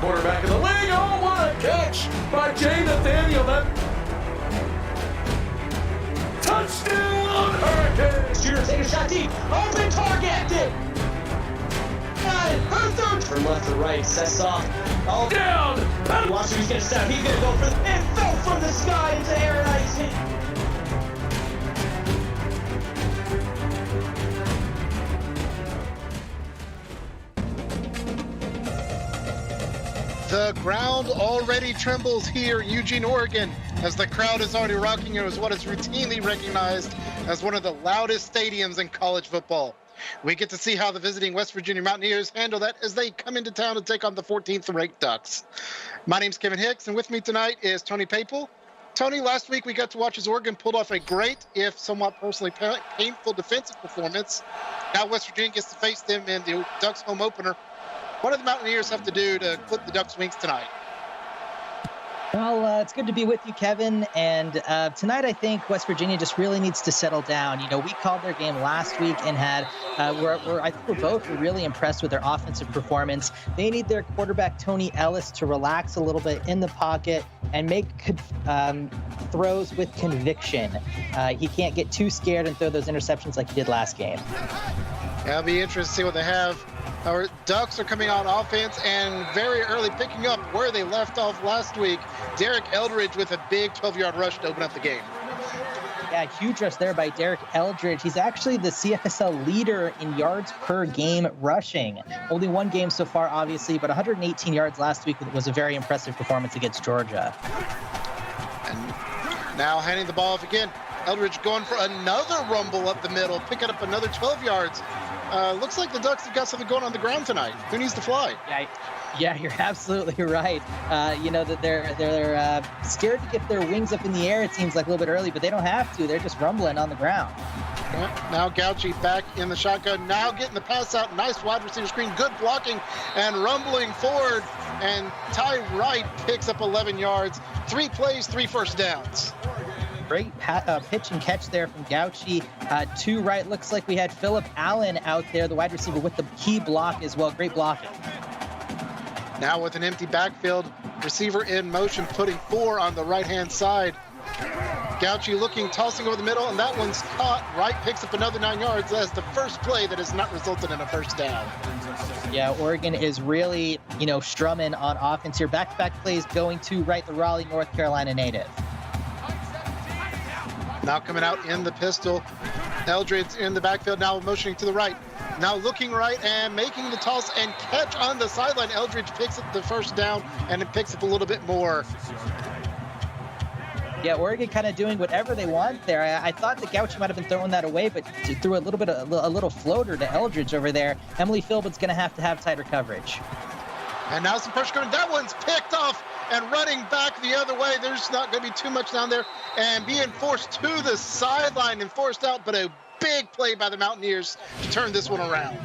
Quarterback in the wing. Oh, what a catch by Jay Nathaniel. That touchdown, Hurricanes. Shooter take a shot deep. Open target. Got it. Her third. From left to right. Sets off. All down. Watch him. He's going to step. He's going to go for the. It fell from the sky into air icing. The ground already trembles here in Eugene, Oregon, as the crowd is already rocking. It was what is routinely recognized as one of the loudest stadiums in college football. We get to see how the visiting West Virginia Mountaineers handle that as they come into town to take on the 14th ranked Ducks. My name's Kevin Hicks, and with me tonight is Tony Papel. Tony, last week we got to watch as Oregon pulled off a great, if somewhat personally painful defensive performance. Now West Virginia gets to face them in the Ducks home opener. What do the Mountaineers have to do to clip the Ducks' wings tonight? Well, it's good to be with you, Kevin. And tonight, I think West Virginia just really needs to settle down. You know, we called their game last week and had, I think we're both really impressed with their offensive performance. They need their quarterback, Tony Ellis, to relax a little bit in the pocket and make throws with conviction. He can't get too scared and throw those interceptions like he did last game. Yeah, it'll be interesting to see what they have. Our Ducks are coming on offense and very early picking up where they left off last week. Derek Eldridge with a big 12-yard rush to open up the game. Yeah, huge rush there by Derek Eldridge. He's actually the CFSL leader in yards per game rushing. Only one game so far, obviously, but 118 yards last week was a very impressive performance against Georgia. And now handing the ball off again. Eldridge going for another rumble up the middle, picking up another 12 yards. Looks like the Ducks have got something going on the ground tonight. Who needs to fly? Yeah, you're absolutely right. You know that they're scared to get their wings up in the air. It seems like a little bit early, but they don't have to. They're just rumbling on the ground. Yeah, now Gauchi back in the shotgun. Now getting the pass out. Nice wide receiver screen. Good blocking and rumbling forward. And Ty Wright picks up 11 yards. 3 plays, 3 first downs. Great pitch and catch there from Gauchi. To right, looks like we had Phillip Allen out there, the wide receiver, with the key block as well. Great blocking. Now with an empty backfield, receiver in motion, putting 4 on the right-hand side. Gauchi looking, tossing over the middle, and that one's caught. Wright picks up another 9 yards. That's the first play that has not resulted in a first down. Yeah, Oregon is really, strumming on offense here. Back-to-back plays going to Wright, the Raleigh, North Carolina native. Now coming out in the pistol. Eldridge in the backfield, now motioning to the right. Now looking right and making the toss and catch on the sideline. Eldridge picks up the first down, and it picks up a little bit more. Yeah, Oregon kind of doing whatever they want there. I thought that Gauchi might have been throwing that away, but threw a little floater to Eldridge over there. Emily Philbin's going to have tighter coverage. And now some pressure coming. That one's picked off and running back the other way. There's not going to be too much down there. And being forced to the sideline and forced out, but a big play by the Mountaineers to turn this one around.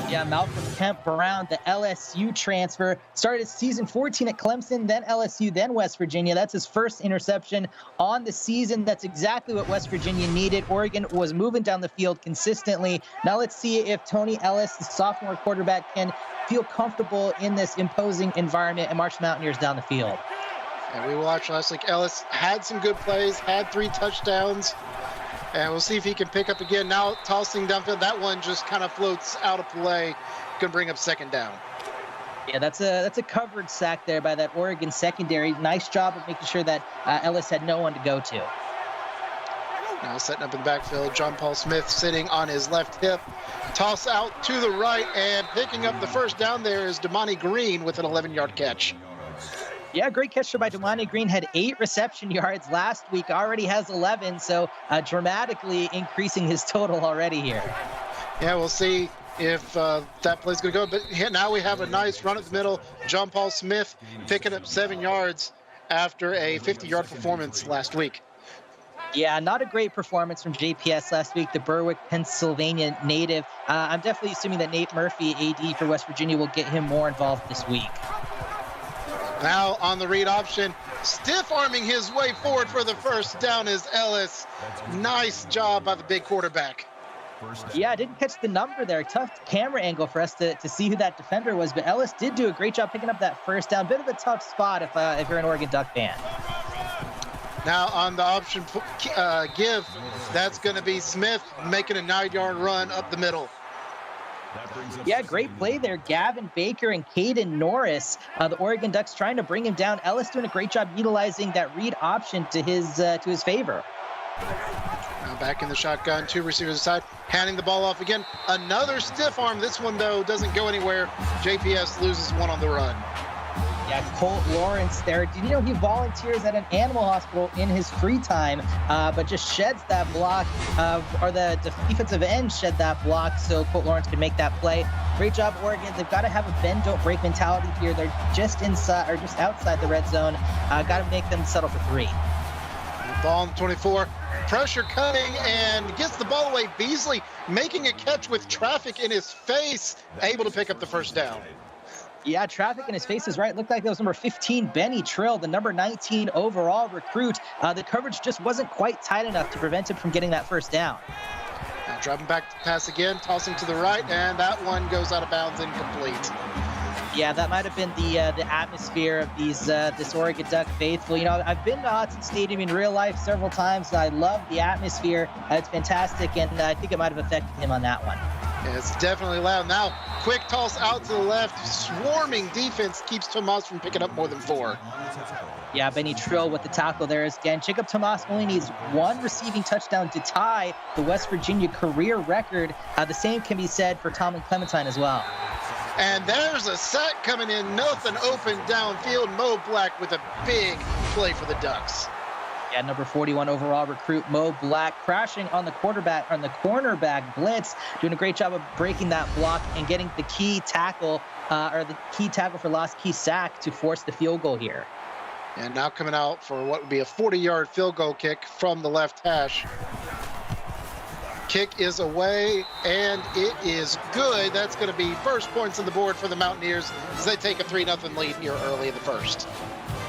Yeah, Malcolm Kemp Brown, the LSU transfer, started season 14 at Clemson, then LSU, then West Virginia. That's his first interception on the season. That's exactly what West Virginia needed. Oregon was moving down the field consistently. Now let's see if Tony Ellis, the sophomore quarterback, can feel comfortable in this imposing environment and march Mountaineers down the field. And we watched last week. Ellis had some good plays, had 3 touchdowns. And we'll see if he can pick up again. Now tossing downfield. That one just kind of floats out of play. Going to bring up second down. Yeah, that's a covered sack there by that Oregon secondary. Nice job of making sure that Ellis had no one to go to. Now setting up in the backfield. John Paul Smith sitting on his left hip. Toss out to the right. And picking up the first down there is Damani Green with an 11-yard catch. Yeah, great catch by Damani Green. Had 8 reception yards last week, already has 11, so dramatically increasing his total already here. Yeah, we'll see if that play's going to go. But now we have a nice run at the middle. John Paul Smith picking up 7 yards after a 50-yard performance last week. Yeah, not a great performance from JPS last week, the Berwick, Pennsylvania native. I'm definitely assuming that Nate Murphy, AD for West Virginia, will get him more involved this week. Now on the read option, stiff arming his way forward for the first down is Ellis. Nice job by the big quarterback. Yeah, I didn't catch the number there. Tough camera angle for us to see who that defender was, but Ellis did do a great job picking up that first down. Bit of a tough spot if you're an Oregon Duck fan. Now on the option give, that's going to be Smith making a 9-yard run up the middle. Yeah, great play there. Gavin Baker and Caden Norris, the Oregon Ducks trying to bring him down. Ellis doing a great job utilizing that read option to his favor. Now back in the shotgun, 2 receivers aside, handing the ball off again. Another stiff arm. This one, though, doesn't go anywhere. JPS loses 1 on the run. Yeah, Colt Lawrence there. Did you know he volunteers at an animal hospital in his free time, but just sheds that block, or the defensive end shed that block so Colt Lawrence can make that play. Great job, Oregon. They've got to have a bend, don't break mentality here. They're just inside or just outside the red zone. Got to make them settle for 3. Ball on the 24. Pressure cutting and gets the ball away. Beasley making a catch with traffic in his face, able to pick up the first down. Yeah, traffic in his face is right. Looked like that was number 15, Benny Trill, the number 19 overall recruit. The coverage just wasn't quite tight enough to prevent him from getting that first down. Now dropping back to pass again, tossing to the right, and that one goes out of bounds, incomplete. Yeah, that might have been the atmosphere of this Oregon Duck faithful. I've been to Autzen Stadium in real life several times. And I love the atmosphere. It's fantastic, and I think it might have affected him on that one. Yeah, it's definitely loud. Now, quick toss out to the left. Swarming defense keeps Tomas from picking up more than 4. Yeah, Benny Trill with the tackle there again. Jacob Tomas only needs 1 receiving touchdown to tie the West Virginia career record. The same can be said for Tomlin Clementine as well. And there's a sack coming in. Nothing open downfield. Mo Black with a big play for the Ducks. Yeah, number 41 overall recruit Mo Black crashing on the cornerback blitz, doing a great job of breaking that block and getting the key tackle, for loss, key sack to force the field goal here. And now coming out for what would be a 40-yard field goal kick from the left hash. Kick is away, and it is good. That's going to be first points on the board for the Mountaineers as they take a 3-0 lead here early in the first.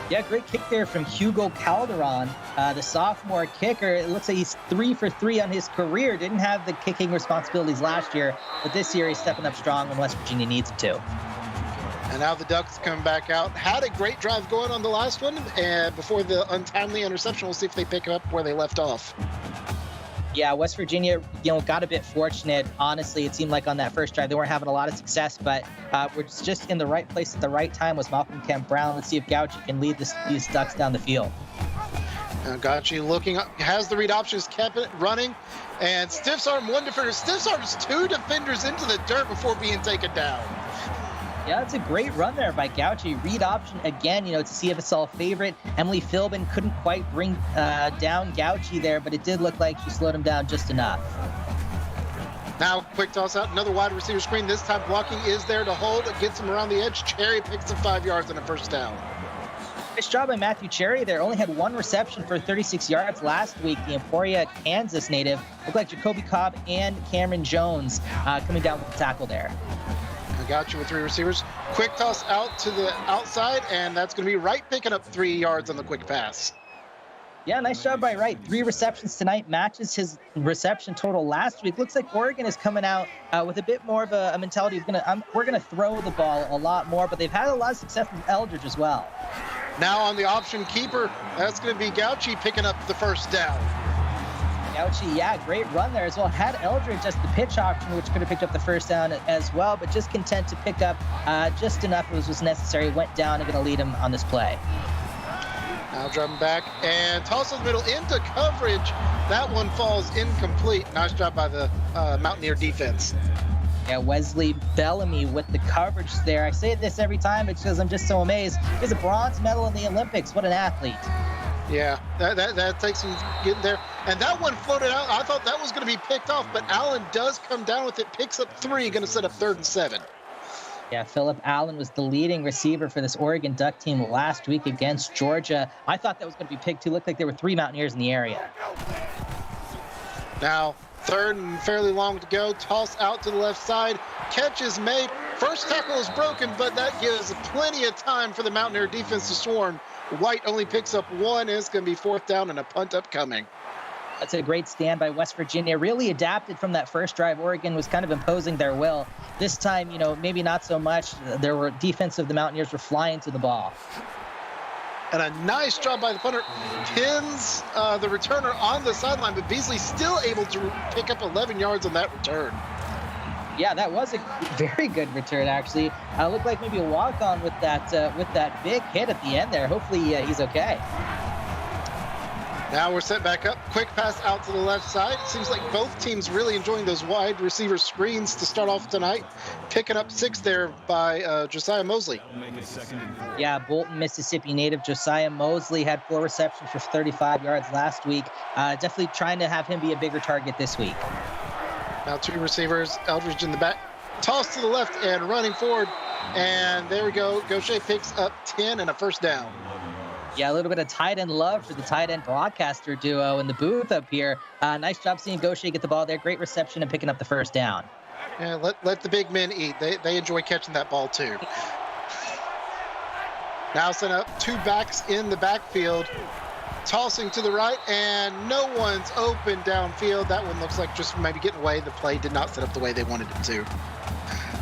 Yeah, great kick there from Hugo Calderon, the sophomore kicker. It looks like he's 3 for 3 on his career. Didn't have the kicking responsibilities last year, but this year he's stepping up strong when West Virginia needs him to. And now the Ducks come back out. Had a great drive going on the last one, and before the untimely interception, we'll see if they pick up where they left off. Yeah, West Virginia, got a bit fortunate. Honestly, it seemed like on that first drive they weren't having a lot of success, but we're just in the right place at the right time was Malcolm Kemp Brown. Let's see if Gauchi can lead these Ducks down the field. Gauchi looking up, has the read options, kept it running, and stiffs arm one defender, stiffs arms two defenders into the dirt before being taken down. Yeah, it's a great run there by Gauchi. Read option again, it's a CFSL favorite. Emily Philbin couldn't quite bring down Gauchi there, but it did look like she slowed him down just enough. Now, quick toss out, another wide receiver screen. This time blocking is there to hold. It gets him around the edge. Cherry picks up 5 yards and a first down. Nice job by Matthew Cherry there. Only had one reception for 36 yards last week. The Emporia, Kansas native. Looked like Jacoby Cobb and Cameron Jones coming down with the tackle there. Gauchi with 3 receivers. Quick toss out to the outside, and that's going to be Wright picking up 3 yards on the quick pass. Yeah, nice job by Wright. 3 receptions tonight, matches his reception total last week. Looks like Oregon is coming out with a bit more of a mentality of we're going to throw the ball a lot more, but they've had a lot of success with Eldridge as well. Now on the option keeper, that's going to be Gauchi picking up the first down. Gauchi, yeah, great run there as well. Had Eldridge just the pitch option, which could have picked up the first down as well, but just content to pick up just enough as was necessary. Went down and going to lead him on this play. Now driving back and toss in the middle into coverage. That one falls incomplete. Nice job by the Mountaineer defense. Yeah, Wesley Bellamy with the coverage there. I say this every time because I'm just so amazed. He's a bronze medal in the Olympics. What an athlete. Yeah, that takes him getting there. And that one floated out. I thought that was going to be picked off, but Allen does come down with it, picks up 3, going to set up 3rd and 7. Yeah, Phillip Allen was the leading receiver for this Oregon Duck team last week against Georgia. I thought that was going to be picked too. Looked like there were 3 Mountaineers in the area. Now, 3rd and fairly long to go. Toss out to the left side. Catch is made. First tackle is broken, but that gives plenty of time for the Mountaineer defense to swarm. White only picks up 1, and it's going to be 4th down and a punt upcoming. That's a great stand by West Virginia. Really adapted from that first drive. Oregon was kind of imposing their will. This time, maybe not so much. There were the Mountaineers were flying to the ball. And a nice job by the punter. Pins the returner on the sideline, but Beasley still able to pick up 11 yards on that return. Yeah, that was a very good return, actually. Looked like maybe a walk-on with that big hit at the end there. Hopefully he's okay. Now we're set back up. Quick pass out to the left side. Seems like both teams really enjoying those wide receiver screens to start off tonight. Picking up 6 there by Josiah Mosley. Yeah, Bolton, Mississippi native Josiah Mosley had 4 receptions for 35 yards last week. Definitely trying to have him be a bigger target this week. Now 2 receivers, Eldridge in the back. Toss to the left and running forward. And there we go. Gaucher picks up 10 and a first down. Yeah, a little bit of tight end love for the tight end broadcaster duo in the booth up here. Nice job seeing Gaucher get the ball there. Great reception and picking up the first down. Yeah, let the big men eat. They enjoy catching that ball too. Now send up 2 backs in the backfield. Tossing to the right, and no one's open downfield. That one looks like just maybe getting away. The play did not set up the way they wanted it to.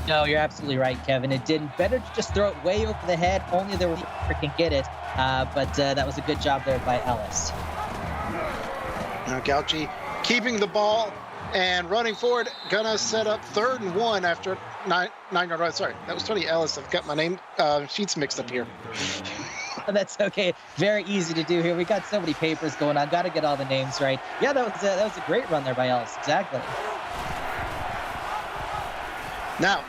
No, you're absolutely right, Kevin. It didn't. Better to just throw it way over the head. Only the receiver can get it. But that was a good job there by Ellis. Now Gauchi keeping the ball and running forward. Gonna set up 3rd and 1 after 9-yard run. Sorry, that was Tony Ellis. I've got my name sheets mixed up here. That's okay. Very easy to do here. We got so many papers going on. Got to get all the names right. Yeah, that was a great run there by Ellis. Exactly. Now,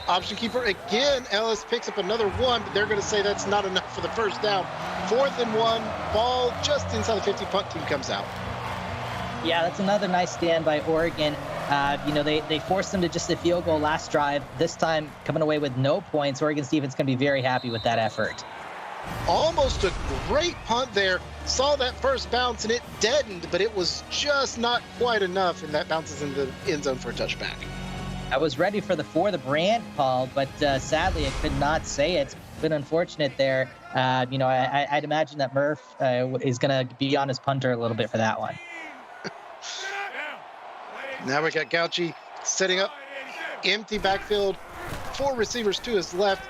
option keeper again. Ellis picks up another 1, but they're going to say that's not enough for the first down. 4th and 1, ball just inside the 50. Punt team comes out. Yeah, that's another nice stand by Oregon. They forced them to just a field goal last drive. This time, coming away with no points. Oregon's defense going to be very happy with that effort. Almost a great punt there. Saw that first bounce and it deadened, but it was just not quite enough, and that bounces in the end zone for a touchback. I was ready for the brand call, but sadly I could not say it. It's been unfortunate there. I'd imagine that Murph is going to be on his punter a little bit for that one. Now we got Gauchi setting up empty backfield. 4 receivers to his left,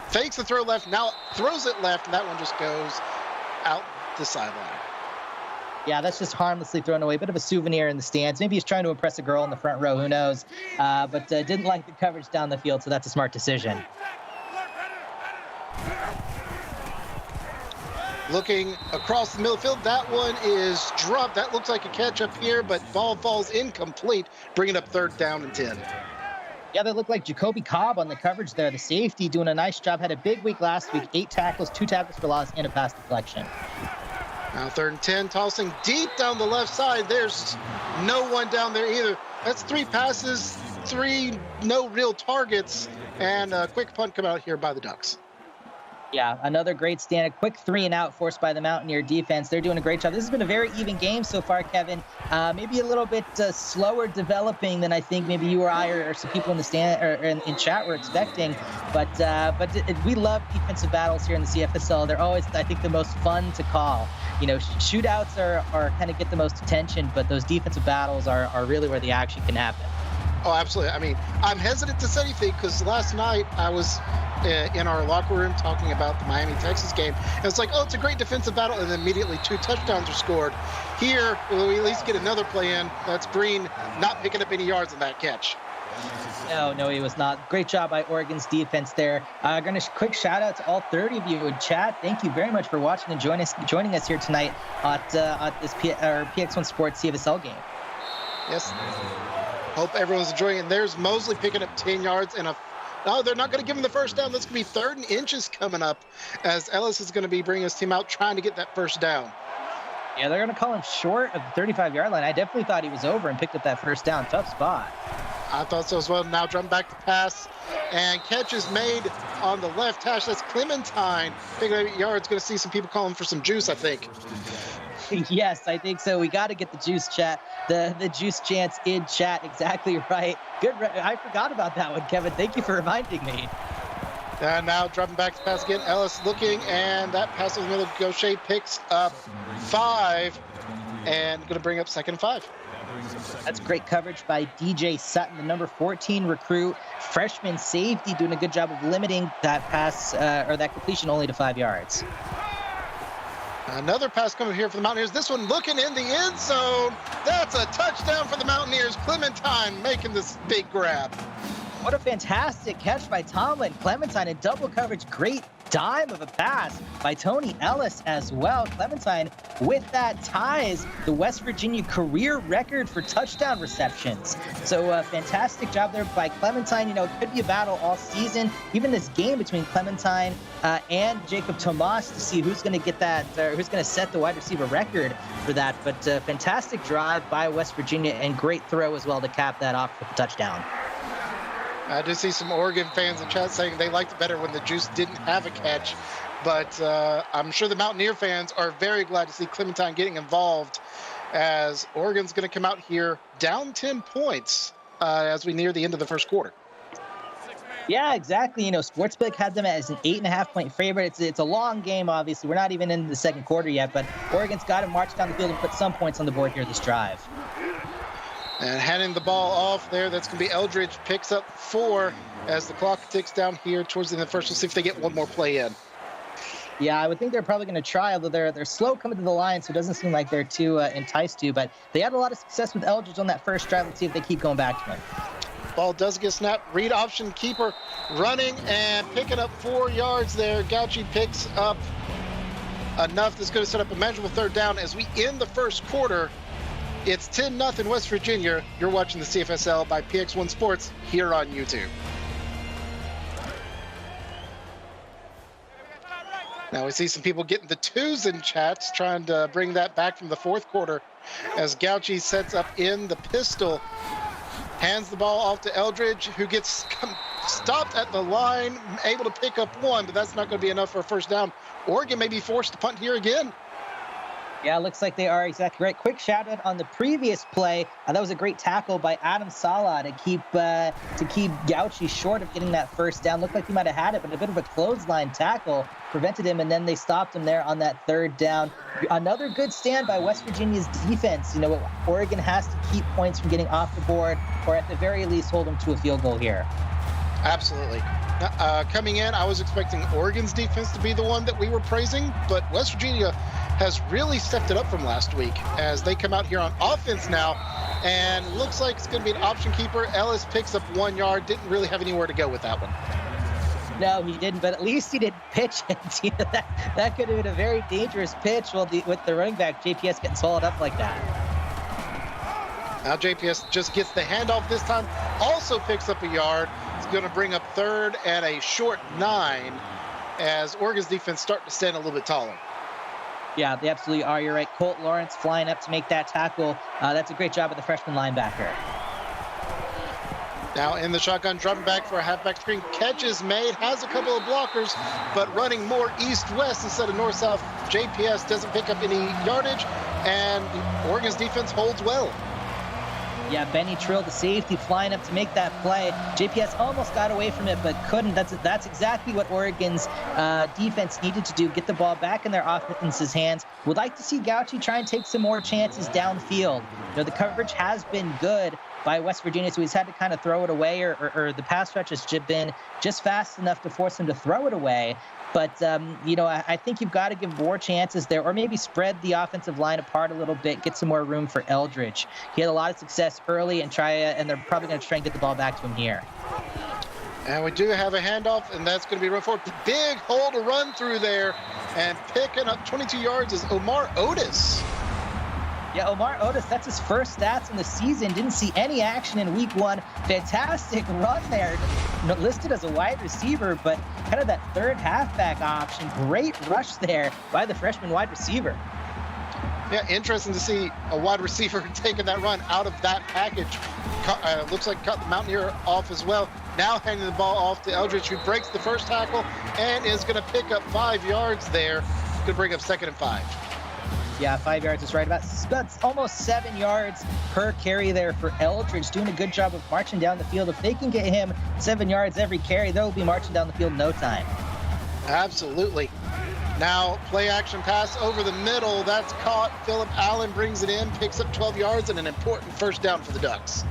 fakes the throw left, now throws it left, and that one just goes out the sideline. Yeah, that's just harmlessly thrown away. Bit of a souvenir in the stands. Maybe he's trying to impress a girl in the front row. Who knows? But didn't like the coverage down the field, so that's a smart decision. Looking across the middle field, that one is dropped. That looks like a catch up here, but ball falls incomplete, bringing up 3rd down and 10. Yeah, they look like Jacoby Cobb on the coverage there. The safety doing a nice job. Had a big week last week. 8 tackles, 2 tackles for loss, and a pass deflection. Now 3rd and 10, tossing deep down the left side. There's no one down there either. That's 3 passes, 3 no real targets, and a quick punt come out here by the Ducks. Yeah, another great stand. A quick 3 and out forced by the Mountaineer defense. They're doing a great job. This has been a very even game so far, Kevin. Maybe a little bit slower developing than I think maybe you or I or some people in the stand or in chat were expecting. But we love defensive battles here in the CFSL. They're always, I think, the most fun to call. You know, shootouts are kind of get the most attention, but those defensive battles are really where the action can happen. Oh, absolutely. I mean, I'm hesitant to say anything because last night I was in our locker room talking about the Miami-Texas game. And it's like, oh, it's a great defensive battle, and then immediately 2 touchdowns are scored. Here, we at least get another play in. That's Breen not picking up any yards on that catch. No, he was not. Great job by Oregon's defense there. Going to quick shout out to all 30 of you in chat. Thank you very much for watching and joining us here tonight at this PX1 Sports CFSL game. Yes. Hope everyone's enjoying it. And there's Mosley picking up 10 yards and no, they're not going to give him the first down. That's going to be 3rd and inches coming up as Ellis is going to be bringing his team out trying to get that first down. Yeah, they're going to call him short of the 35-yard line. I definitely thought he was over and picked up that first down. Tough spot. I thought so as well. Now dropping back to pass. And catch is made on the left hash. That's Clementine. Picking up 8 yards. Going to see some people calling for some juice, I think. Yes, I think so. We got to get the juice chat, the juice chance in chat. Exactly right. Good. I forgot about that one, Kevin. Thank you for reminding me. And now dropping back to pass again. Ellis looking, and that pass over the middle. Gaucher picks up 5 and going to bring up 2nd and 5. That's great coverage by DJ Sutton, the number 14 recruit, freshman safety, doing a good job of limiting that pass or that completion only to 5 yards. Another pass coming here for the Mountaineers. This one looking in the end zone. That's a touchdown for the Mountaineers. Clementine making this big grab. What a fantastic catch by Tomlin. Clementine in double coverage. Great dime of a pass by Tony Ellis as well. Clementine with that ties the West Virginia career record for touchdown receptions. So fantastic job there by Clementine. You know, it could be a battle all season. Even this game between Clementine and Jacob Tomas to see who's going to get that, who's going to set the wide receiver record for that. But fantastic drive by West Virginia and great throw as well to cap that off with the touchdown. I did see some Oregon fans in chat saying they liked it better when the Juice didn't have a catch. But I'm sure the Mountaineer fans are very glad to see Clementine getting involved as Oregon's going to come out here down 10 points as we near the end of the first quarter. Yeah, exactly. You know, Sportsbook had them as an 8.5-point favorite. It's a long game, obviously. We're not even into the second quarter yet, but Oregon's got to march down the field and put some points on the board here this drive. And handing the ball off there, that's going to be Eldridge. Picks up 4 as the clock ticks down here towards the end of the first. We'll see if they get one more play in. Yeah, I would think they're probably going to try, although they're slow coming to the line, so it doesn't seem like they're too enticed to. But they had a lot of success with Eldridge on that first drive. Let's see if they keep going back to him. Ball does get snapped. Read option keeper running and picking up 4 yards there. Gauchi picks up enough that's going to set up a manageable 3rd down as we end the first quarter. It's 10-0 West Virginia. You're watching the CFSL by PX1 Sports here on YouTube. Now we see some people getting the 2s in chats, trying to bring that back from the 4th quarter as Gauchi sets up in the pistol. Hands the ball off to Eldridge, who gets stopped at the line, able to pick up 1, but that's not going to be enough for a 1st down. Oregon may be forced to punt here again. Yeah, looks like they are exactly right. Quick shout out on the previous play. That was a great tackle by Adam Salah to keep Gauchi short of getting that 1st down. Looked like he might have had it, but a bit of a clothesline tackle prevented him, and then they stopped him there on that 3rd down. Another good stand by West Virginia's defense. You know, Oregon has to keep points from getting off the board, or at the very least hold them to a field goal here. Absolutely. Coming in, I was expecting Oregon's defense to be the one that we were praising, but West Virginia has really stepped it up from last week as they come out here on offense now, and looks like it's going to be an option keeper. Ellis picks up 1 yard, didn't really have anywhere to go with that one. No, he didn't, but at least he didn't pitch it. That could have been a very dangerous pitch with the running back, JPS, getting swallowed up like that. Now JPS just gets the handoff this time, also picks up a yard. It's going to bring up 3rd and a short 9 as Oregon's defense starting to stand a little bit taller. Yeah, they absolutely are. You're right. Colt Lawrence flying up to make that tackle. That's a great job of the freshman linebacker. Now in the shotgun, dropping back for a halfback screen. Catch is made, has a couple of blockers, but running more east-west instead of north-south. JPS doesn't pick up any yardage, and Oregon's defense holds well. Yeah, Benny Trill, the safety, flying up to make that play. JPS almost got away from it, but couldn't. That's exactly what Oregon's defense needed to do, get the ball back in their offense's hands. Would like to see Gauci try and take some more chances downfield. You know, the coverage has been good by West Virginia, so he's had to kind of throw it away, or the pass rush has been just fast enough to force him to throw it away. But, you know, I think you've got to give more chances there, or maybe spread the offensive line apart a little bit, get some more room for Eldridge. He had a lot of success early, and they're probably going to try and get the ball back to him here. And we do have a handoff, and that's going to be run forward. Big hole to run through there, and picking up 22 yards is Omar Otis. Yeah, Omar Otis, that's his first stats in the season. Didn't see any action in week 1. Fantastic run there. Listed as a wide receiver, but kind of that third halfback option. Great rush there by the freshman wide receiver. Yeah, interesting to see a wide receiver taking that run out of that package. Looks like cut the Mountaineer off as well. Now handing the ball off to Eldridge, who breaks the first tackle and is going to pick up 5 yards there. Going to bring up 2nd and 5. Yeah, 5 yards is right. That's almost 7 yards per carry there for Eldridge, doing a good job of marching down the field. If they can get him 7 yards every carry, they'll be marching down the field in no time. Absolutely. Now, play action pass over the middle. That's caught. Phillip Allen brings it in, picks up 12 yards, and an important first down for the Ducks.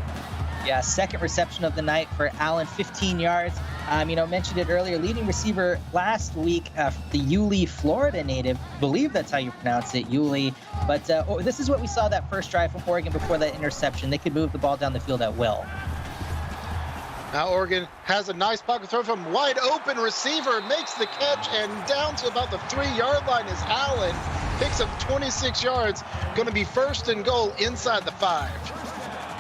Yeah, second reception of the night for Allen, 15 yards. Mentioned it earlier, leading receiver last week, the Yulee, Florida native. Believe that's how you pronounce it, Yulee. But this is what we saw that first drive from Oregon before that interception. They could move the ball down the field at will. Now Oregon has a nice pocket throw from wide open receiver, makes the catch, and down to about the 3-yard line is Allen. Picks up 26 yards, going to be 1st and goal inside the 5.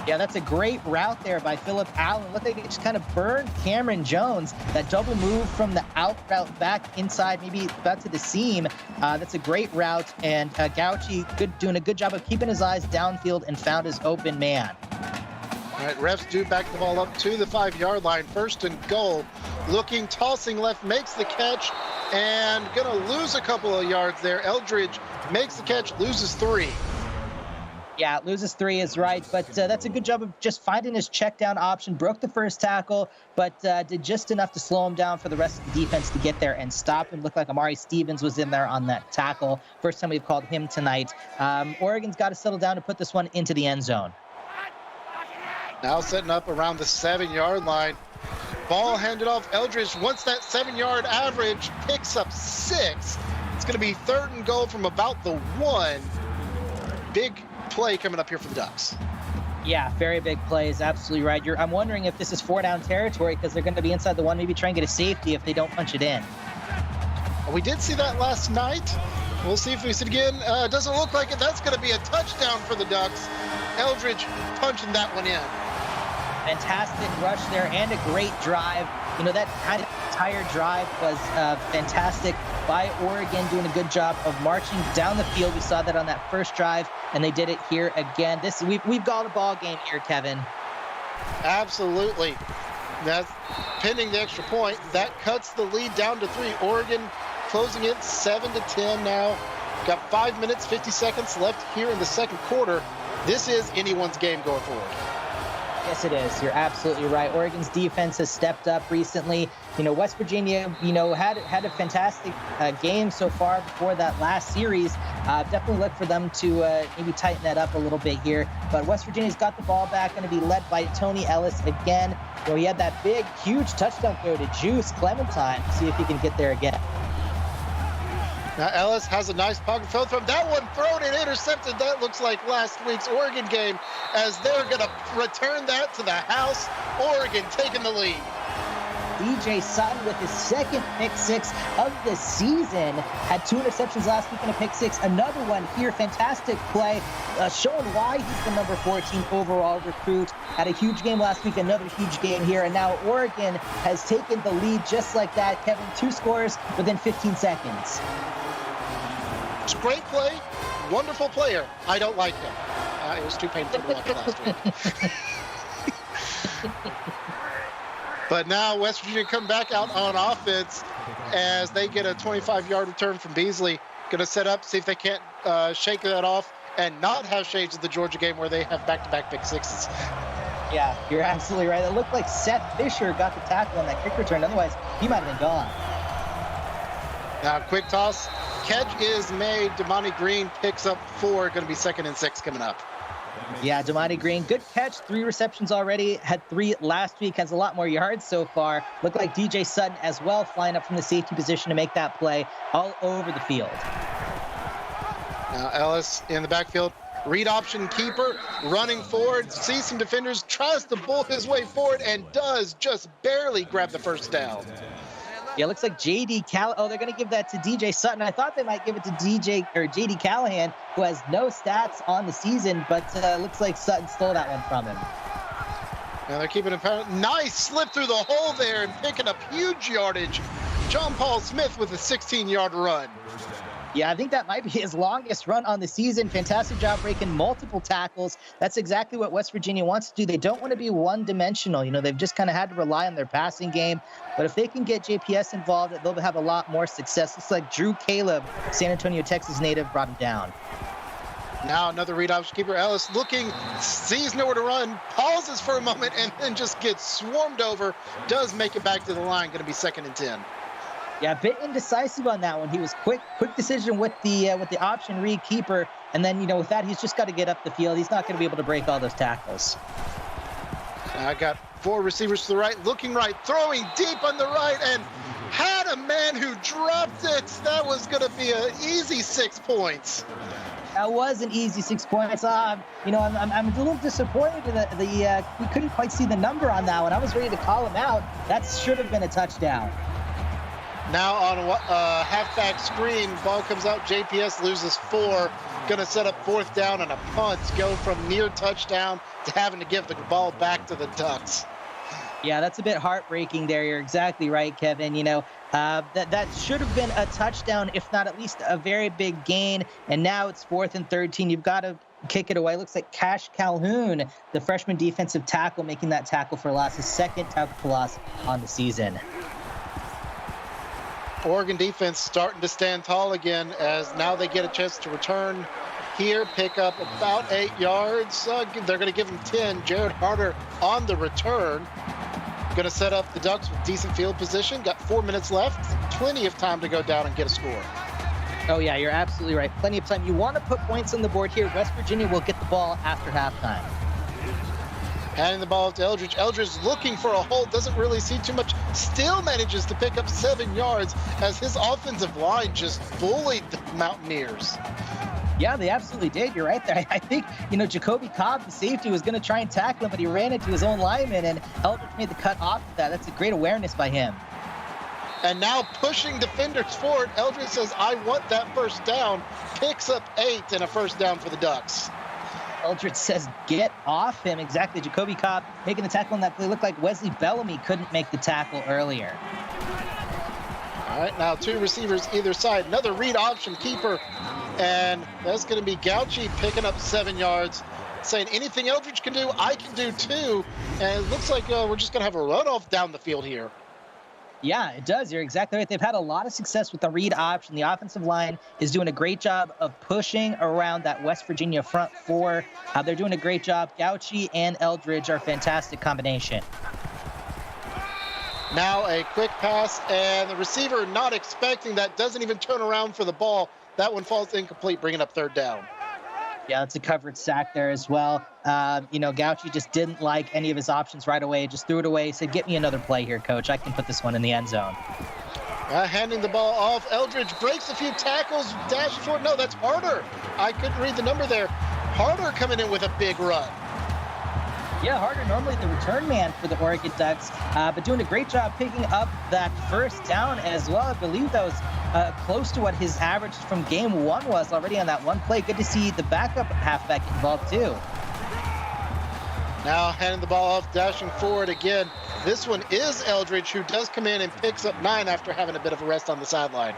Yeah, that's a great route there by Phillip Allen. Look like it just kind of burned Cameron Jones. That double move from the out route back inside, maybe back to the seam. That's a great route, and Gauci doing a good job of keeping his eyes downfield and found his open man. All right, refs do back the ball up to the 5-yard line. 1st and goal. Looking, tossing left, makes the catch, and going to lose a couple of yards there. Eldridge makes the catch, loses 3. Yeah, loses 3 is right, but that's a good job of just finding his check down option. Broke the first tackle, but did just enough to slow him down for the rest of the defense to get there and stop him. Looked like Amari Stevens was in there on that tackle. First time we've called him tonight. Oregon's got to settle down to put this one into the end zone. Now setting up around the 7-yard line. Ball handed off. Eldridge, once that 7-yard average, picks up 6. It's going to be 3rd and goal from about the 1. Big play coming up here for the Ducks. Yeah, very big plays. Absolutely right. I'm wondering if this is 4-down territory because they're going to be inside the 1, maybe try and get a safety if they don't punch it in. We did see that last night. We'll see if we see it again. Doesn't look like it. That's going to be a touchdown for the Ducks. Eldridge punching that one in. Fantastic rush there and a great drive. That entire drive was fantastic by Oregon, doing a good job of marching down the field. We saw that on that first drive, and they did it here again. We've got a ball game here, Kevin. Absolutely. That's pending the extra point. That cuts the lead down to 3. Oregon closing it 7-10 now. Got 5 minutes, 50 seconds left here in the second quarter. This is anyone's game going forward. Yes, it is. You're absolutely right. Oregon's defense has stepped up recently. West Virginia, had a fantastic game so far before that last series. Definitely look for them to maybe tighten that up a little bit here. But West Virginia's got the ball back, going to be led by Tony Ellis again. He had that big, huge touchdown throw to Juice Clementine. See if he can get there again. Now Ellis has a nice pocket field from that one, thrown and intercepted. That looks like last week's Oregon game, as they're going to return that to the house. Oregon taking the lead. DJ Sutton with his second pick six of the season. Had 2 interceptions last week and a pick six. Another one here. Fantastic play. Showing why he's the number 14 overall recruit. Had a huge game last week. Another huge game here. And now Oregon has taken the lead just like that. Kevin, 2 scores within 15 seconds. It's great play. Wonderful player. I don't like him. It was too painful to watch last week. But now West Virginia come back out on offense as they get a 25-yard return from Beasley. Going to set up, see if they can't shake that off and not have shades of the Georgia game where they have back-to-back pick sixes. Yeah, you're absolutely right. It looked like Seth Fisher got the tackle on that kick return. Otherwise, he might have been gone. Now, quick toss. Catch is made. Damani Green picks up 4. Going to be 2nd and 6 coming up. Yeah, Damani Green, good catch. 3 receptions already. Had 3 last week. Has a lot more yards so far. Looked like DJ Sutton as well, flying up from the safety position to make that play all over the field. Now Ellis in the backfield. Read option keeper, running forward. Sees some defenders, tries to bull his way forward, and does just barely grab the first down. Yeah, looks like J.D. Oh, they're going to give that to DJ Sutton. I thought they might give it to J.D. Callahan, who has no stats on the season, but looks like Sutton stole that one from him. Now they're keeping it. Nice slip through the hole there and picking up huge yardage. John Paul Smith with a 16-yard run. Yeah, I think that might be his longest run on the season. Fantastic job breaking multiple tackles. That's exactly what West Virginia wants to do. They don't want to be one-dimensional. They've just kind of had to rely on their passing game. But if they can get JPS involved, they'll have a lot more success. Looks like Drew Caleb, San Antonio, Texas native, brought him down. Now another read option keeper. Ellis looking, sees nowhere to run, pauses for a moment, and then just gets swarmed over. Does make it back to the line. Going to be 2nd and 10. Yeah, a bit indecisive on that one. He was quick decision with the option read keeper, and then with that he's just got to get up the field. He's not going to be able to break all those tackles. I got 4 receivers to the right, looking right, throwing deep on the right, and had a man who dropped it. That was going to be an easy 6 points. That was an easy 6 points. I'm a little disappointed that we couldn't quite see the number on that one. I was ready to call him out. That should have been a touchdown. Now on a halfback screen, ball comes out. JPS loses 4. Going to set up 4th down and a punt. Go from near touchdown to having to give the ball back to the Ducks. Yeah, that's a bit heartbreaking there. You're exactly right, Kevin. That should have been a touchdown, if not at least a very big gain. And now it's 4th and 13. You've got to kick it away. Looks like Cash Calhoun, the freshman defensive tackle, making that tackle for loss, his 2nd tackle for loss on the season. Oregon defense starting to stand tall again as now they get a chance to return here, pick up about 8 yards. They're going to give them 10. Jared Harder on the return. Going to set up the Ducks with decent field position. Got 4 minutes left. Plenty of time to go down and get a score. Oh, yeah, you're absolutely right. Plenty of time. You want to put points on the board here. West Virginia will get the ball after halftime. Handing the ball to Eldridge. Eldridge looking for a hole, doesn't really see too much. Still manages to pick up 7 yards as his offensive line just bullied the Mountaineers. Yeah, they absolutely did. You're right there. I think, Jacoby Cobb, the safety, was going to try and tackle him, but he ran into his own lineman, and Eldridge made the cut off of that. That's a great awareness by him. And now pushing defenders forward. Eldridge says, I want that 1st down. Picks up 8 and a 1st down for the Ducks. Eldridge says, get off him. Exactly. Jacoby Cobb making the tackle on that play. Looked like Wesley Bellamy couldn't make the tackle earlier. All right, now 2 receivers either side. Another read option keeper. And that's going to be Gauchi picking up 7 yards. Saying anything Eldridge can do, I can do too. And it looks like we're just going to have a runoff down the field here. Yeah, it does. You're exactly right. They've had a lot of success with the read option. The offensive line is doing a great job of pushing around that West Virginia front four. They're doing a great job. Gauchi and Eldridge are a fantastic combination. Now a quick pass, and the receiver not expecting that, doesn't even turn around for the ball. That one falls incomplete, bringing up third down. Yeah, that's a covered sack there as well. Gauchi just didn't like any of his options right away. Just threw it away. Said, "Get me another play here, coach. I can put this one in the end zone." Handing the ball off, Eldridge breaks a few tackles, dashes short. No, that's Harder. I couldn't read the number there. Harder coming in with a big run. Yeah, Harder, normally the return man for the Oregon Ducks, but doing a great job picking up that first down as well. I believe that was close to what his average from game one was already on that one play. Good to see the backup halfback involved too. Now handing the ball off, dashing forward again. This one is Eldridge, who does come in and picks up 9 after having a bit of a rest on the sideline.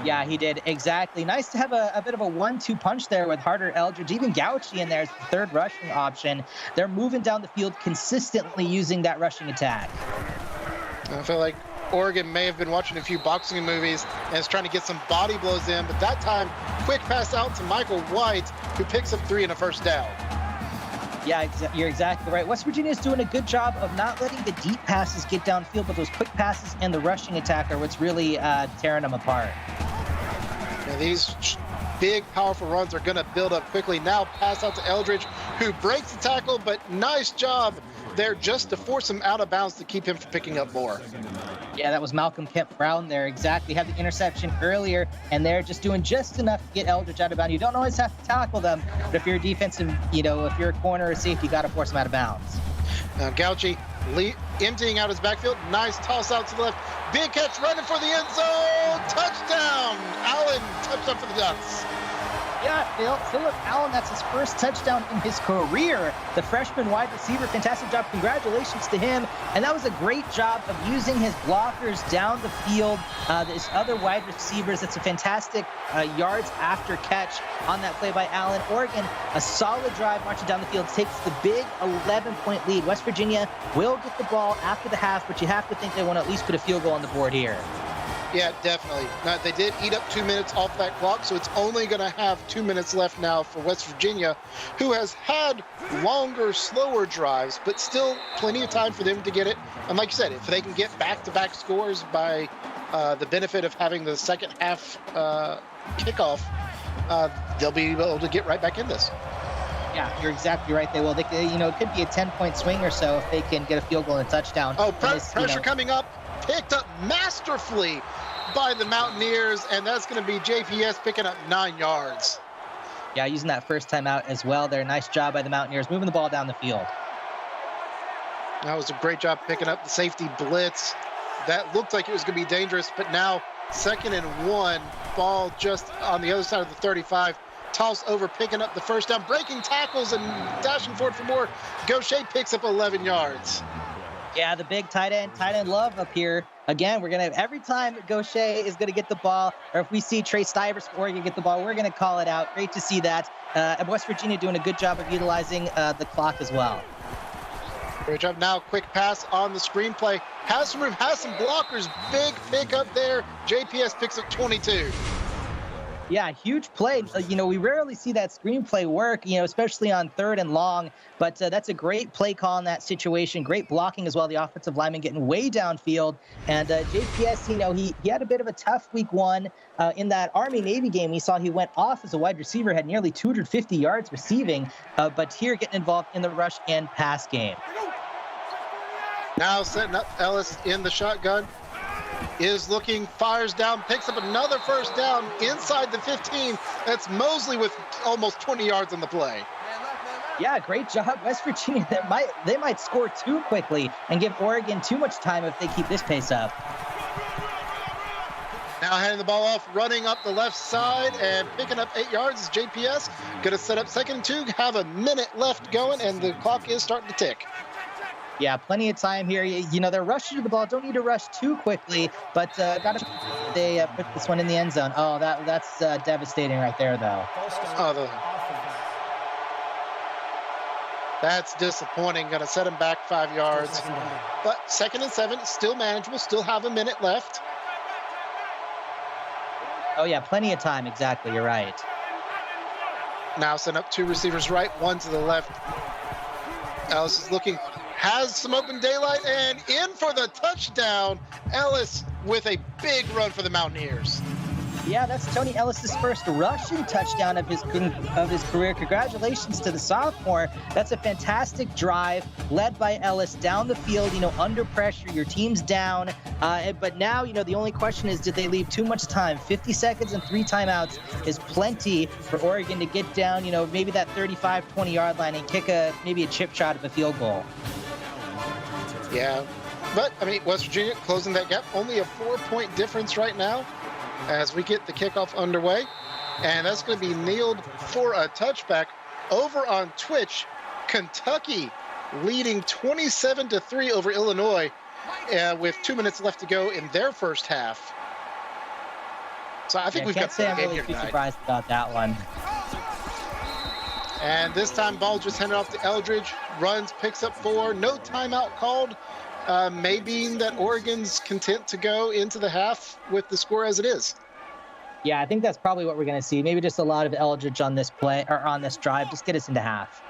Yeah, he did. Exactly. Nice to have a bit of a 1-2 punch there with Harder, Eldridge, even Gauchi in there as the third rushing option. They're moving down the field consistently using that rushing attack. I feel like Oregon may have been watching a few boxing movies and is trying to get some body blows in, but that time, quick pass out to Michael White, who picks up 3 and a first down. Yeah, you're exactly right. West Virginia is doing a good job of not letting the deep passes get downfield, but those quick passes and the rushing attack are what's really tearing them apart. Now these big, powerful runs are going to build up quickly. Now pass out to Eldridge, who breaks the tackle, but nice job there just to force him out of bounds to keep him from picking up more. Yeah, that was Malcolm Kemp Brown there. Exactly. Had the interception earlier, and they're just doing just enough to get Eldridge out of bounds. You don't always have to tackle them, but if you're a defensive, if you're a corner or safety, you got to force them out of bounds. Gauchi emptying out his backfield. Nice toss out to the left. Big catch running for the end zone. Touchdown. Allen, touchdown for the Ducks. Yeah, Philip Allen, that's his first touchdown in his career. The freshman wide receiver, fantastic job. Congratulations to him. And that was a great job of using his blockers down the field. His other wide receivers, that's a fantastic yards after catch on that play by Allen. Oregon, a solid drive marching down the field, takes the big 11-point lead. West Virginia will get the ball after the half, but you have to think they want to at least put a field goal on the board here. Yeah, definitely. Now, they did eat up 2 minutes off that clock, so it's only going to have 2 minutes left now for West Virginia, who has had longer, slower drives, but still plenty of time for them to get it. And like you said, if they can get back-to-back scores by the benefit of having the second half kickoff, they'll be able to get right back in this. Yeah, you're exactly right. They will. It could be a 10-point swing or so if they can get a field goal and a touchdown. Oh, pressure coming up. Picked up masterfully by the Mountaineers, and that's going to be JPS picking up 9 yards. Yeah, using that first time out as well there. Nice job by the Mountaineers, moving the ball down the field. That was a great job picking up the safety blitz. That looked like it was going to be dangerous, but now 2nd and 1, ball just on the other side of the 35. Toss over, picking up the first down, breaking tackles and dashing forward for more. Gaucher picks up 11 yards. Yeah, the big tight end love up here. Again, we're going to, every time Gaucher is going to get the ball, or if we see Trey Stivers from Oregon get the ball, we're going to call it out. Great to see that. And West Virginia doing a good job of utilizing the clock as well. Great job. Now, quick pass on the screenplay. Has some room, has some blockers. Big pick up there. JPS picks up 22. Yeah, huge play. We rarely see that screenplay work, especially on 3rd and long. But that's a great play call in that situation. Great blocking as well. The offensive lineman getting way downfield. And JPS, he had a bit of a tough week 1 in that Army-Navy game. We saw he went off as a wide receiver, had nearly 250 yards receiving. But here getting involved in the rush and pass game. Now setting up Ellis in the shotgun. Is looking, fires down, picks up another first down inside the 15. That's Mosley with almost 20 yards on the play. Yeah, great job. West Virginia, they might score too quickly and give Oregon too much time if they keep this pace up. Now handing the ball off, running up the left side and picking up 8 yards is JPS. Going to set up 2nd and 2, have a minute left going, and the clock is starting to tick. Yeah, plenty of time here. They're rushing to the ball. Don't need to rush too quickly, but they put this one in the end zone. Oh, that's devastating right there, though. That's disappointing. Going to set him back 5 yards. But 2nd and 7, still manageable. Still have a minute left. Oh, yeah, plenty of time. Exactly. You're right. Now send up 2 receivers right, 1 to the left. Ellis is looking, has some open daylight, and in for the touchdown. Ellis with a big run for the Mountaineers. Yeah, that's Tony Ellis's first rushing touchdown of his career. Congratulations to the sophomore. That's a fantastic drive led by Ellis down the field, under pressure. Your team's down. But now, the only question is, did they leave too much time? 50 seconds and 3 timeouts is plenty for Oregon to get down, maybe that 35, 20-yard line and kick maybe a chip shot of a field goal. Yeah, but, West Virginia closing that gap. Only a 4-point difference right now as we get the kickoff underway. And that's going to be kneeled for a touchback. Over on Twitch, Kentucky leading 27-3 over Illinois with 2 minutes left to go in their first half. So I think we've got I'm really too surprised about that one. And this time, ball just handed off to Eldridge. Runs, picks up 4. No timeout called. Maybe that Oregon's content to go into the half with the score as it is. Yeah, I think that's probably what we're going to see. Maybe just a lot of Eldridge on this play or on this drive. Just get us into half.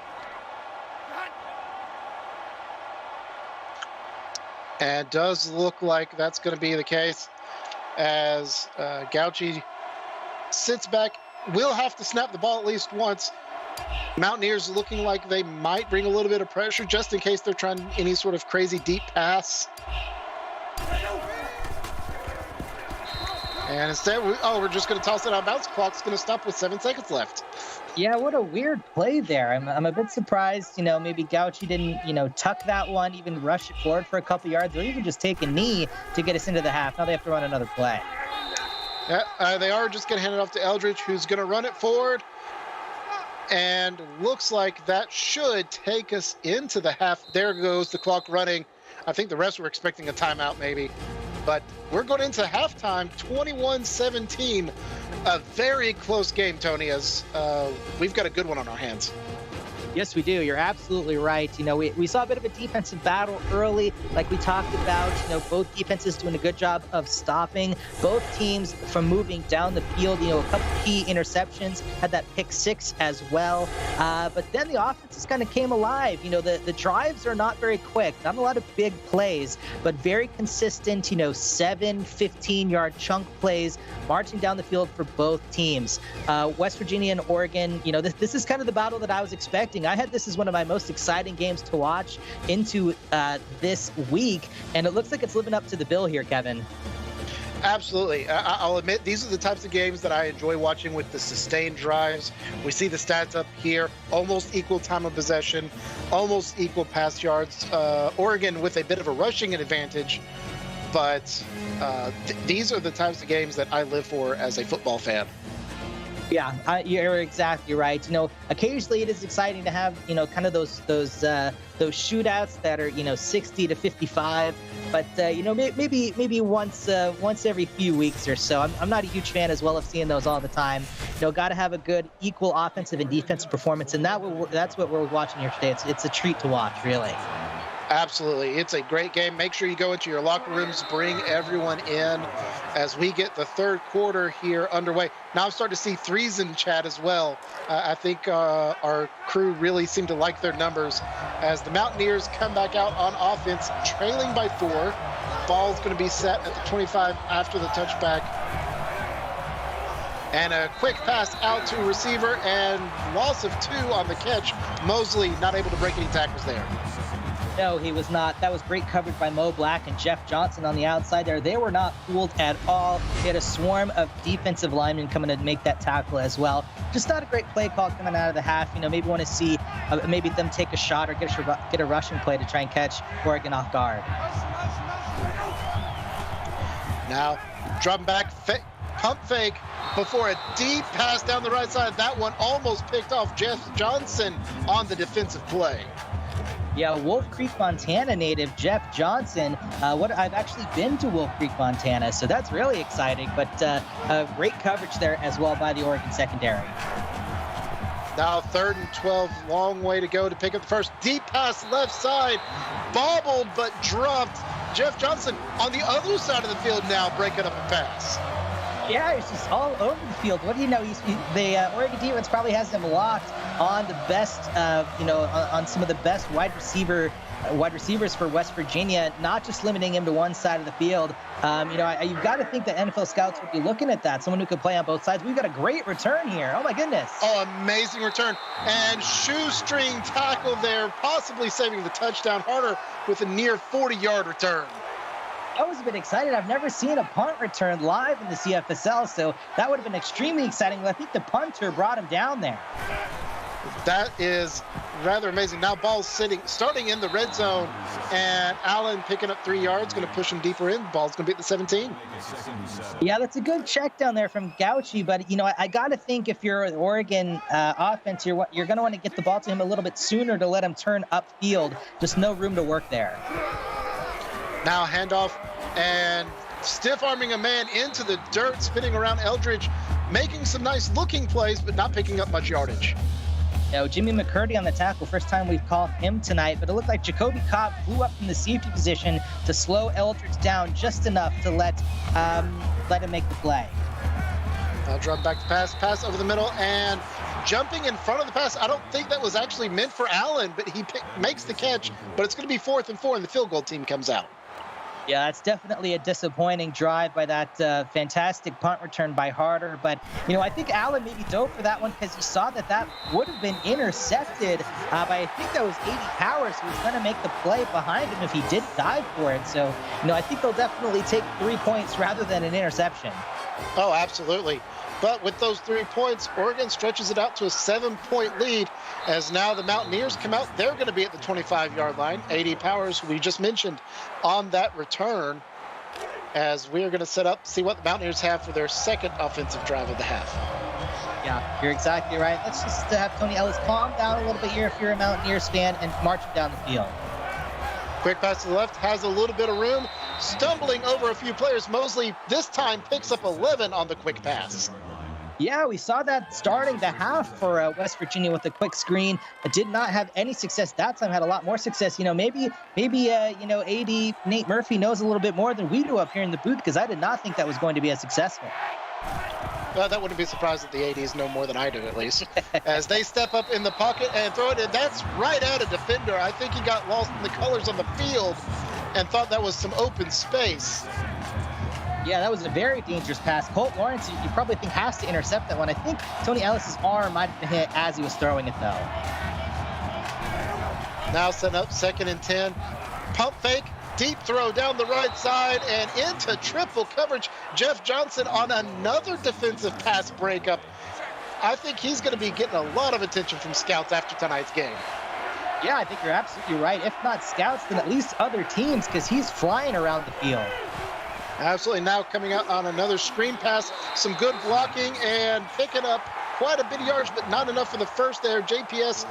And it does look like that's going to be the case as Gauchi sits back. Will have to snap the ball at least once. Mountaineers looking like they might bring a little bit of pressure just in case they're trying any sort of crazy deep pass. And instead, we're just going to toss it out of bounds. Clock's going to stop with 7 seconds left. Yeah, what a weird play there. I'm a bit surprised, maybe Gauchi didn't, tuck that one, even rush it forward for a couple yards, or even just take a knee to get us into the half. Now they have to run another play. Yeah, they are just going to hand it off to Eldridge, who's going to run it forward. And looks like that should take us into the half. There goes the clock running. I think the refs were expecting a timeout maybe. But we're going into halftime, 21-17. A very close game, Tony, as we've got a good one on our hands. Yes, we do. You're absolutely right. We saw a bit of a defensive battle early, like we talked about. Both defenses doing a good job of stopping both teams from moving down the field. A couple key interceptions, had that pick 6 as well. But then the offenses kind of came alive. The drives are not very quick, not a lot of big plays, but very consistent, 7, 15-yard chunk plays marching down the field for both teams. West Virginia and Oregon, this is kind of the battle that I was expecting. I had this as one of my most exciting games to watch into this week, and it looks like it's living up to the bill here, Kevin. Absolutely. I'll admit, these are the types of games that I enjoy watching with the sustained drives. We see the stats up here, almost equal time of possession, almost equal pass yards. Oregon with a bit of a rushing advantage, but these are the types of games that I live for as a football fan. Yeah, you're exactly right. Occasionally it is exciting to have, kind of those shootouts that are, 60-55. But maybe once every few weeks or so. I'm not a huge fan as well of seeing those all the time. Got to have a good equal offensive and defensive performance, and that's what we're watching here today. It's a treat to watch, really. Absolutely. It's a great game. Make sure you go into your locker rooms, bring everyone in as we get the third quarter here underway. Now I'm starting to see threes in chat as well. I think our crew really seem to like their numbers as the Mountaineers come back out on offense, trailing by 4. Ball's going to be set at the 25 after the touchback. And a quick pass out to receiver and loss of 2 on the catch. Mosley not able to break any tackles there. No, he was not. That was great coverage by Mo Black and Jeff Johnson on the outside there. They were not fooled at all. They had a swarm of defensive linemen coming to make that tackle as well. Just not a great play call coming out of the half. Maybe want to see maybe them take a shot or get a rushing play to try and catch Oregon off guard. Now, dropping back, pump fake before a deep pass down the right side. That one almost picked off Jeff Johnson on the defensive play. Yeah, Wolf Creek, Montana native Jeff Johnson. I've actually been to Wolf Creek, Montana, so that's really exciting. But great coverage there as well by the Oregon secondary. Now 3rd and 12, long way to go to pick up the first. Deep pass left side, bobbled but dropped. Jeff Johnson on the other side of the field now breaking up a pass. Yeah, he's just all over the field. What do you know? The Oregon defense probably has him locked on the best, on some of the best wide receivers for West Virginia, not just limiting him to one side of the field. You've got to think that NFL scouts would be looking at that, someone who could play on both sides. We've got a great return here. Oh, my goodness. Oh, amazing return. And shoestring tackle there, possibly saving the touchdown. Harder with a near 40-yard return. I was a bit excited. I've never seen a punt return live in the CFSL, so that would have been extremely exciting. I think the punter brought him down there. That is rather amazing. Now ball's starting in the red zone, and Allen picking up 3 yards, going to push him deeper in. Ball's going to be at the 17. Yeah, that's a good check down there from Gauchi, but I got to think if you're an Oregon offense, you're going to want to get the ball to him a little bit sooner to let him turn upfield. Just no room to work there. Now handoff and stiff-arming a man into the dirt, spinning around Eldridge, making some nice looking plays, but not picking up much yardage. Jimmy McCurdy on the tackle, first time we've called him tonight, but it looked like Jacoby Cobb flew up from the safety position to slow Eldridge down just enough to let him make the play. I'll drop back to pass over the middle, and jumping in front of the pass. I don't think that was actually meant for Allen, but he makes the catch, but it's going to be 4th and 4, and the field goal team comes out. Yeah, it's definitely a disappointing drive by that fantastic punt return by Harder. But, I think Allen maybe dove for that one because he saw that would have been intercepted by, I think that was 80 Powers, who was going to make the play behind him if he did dive for it. So, I think they'll definitely take 3 points rather than an interception. Oh, absolutely. But with those 3 points, Oregon stretches it out to a 7-point lead as now the Mountaineers come out. They're going to be at the 25-yard line. 80 Powers, we just mentioned, on that return, as we are going to set up, see what the Mountaineers have for their second offensive drive of the half. Yeah, you're exactly right. Let's just have Tony Ellis calm down a little bit here if you're a Mountaineers fan and march him down the field. Quick pass to the left, has a little bit of room. Stumbling over a few players, Mosley this time picks up 11 on the quick pass. Yeah, we saw that starting the half for West Virginia with a quick screen. It did not have any success that time, had a lot more success. Maybe AD Nate Murphy knows a little bit more than we do up here in the booth, because I did not think that was going to be as successful. Well, that wouldn't be surprised that the ADs know more than I do, at least. As they step up in the pocket and throw it, and that's right at a defender. I think he got lost in the colors on the field and thought that was some open space. Yeah, that was a very dangerous pass. Colt Lawrence, you probably think, has to intercept that one. I think Tony Ellis's arm might have been hit as he was throwing it, though. Now setting up 2nd and 10. Pump fake, deep throw down the right side and into triple coverage. Jeff Johnson on another defensive pass breakup. I think he's going to be getting a lot of attention from scouts after tonight's game. Yeah, I think you're absolutely right. If not scouts, then at least other teams, because he's flying around the field. Absolutely. Now coming out on another screen pass, some good blocking and picking up quite a bit of yards, but not enough for the first there. JPS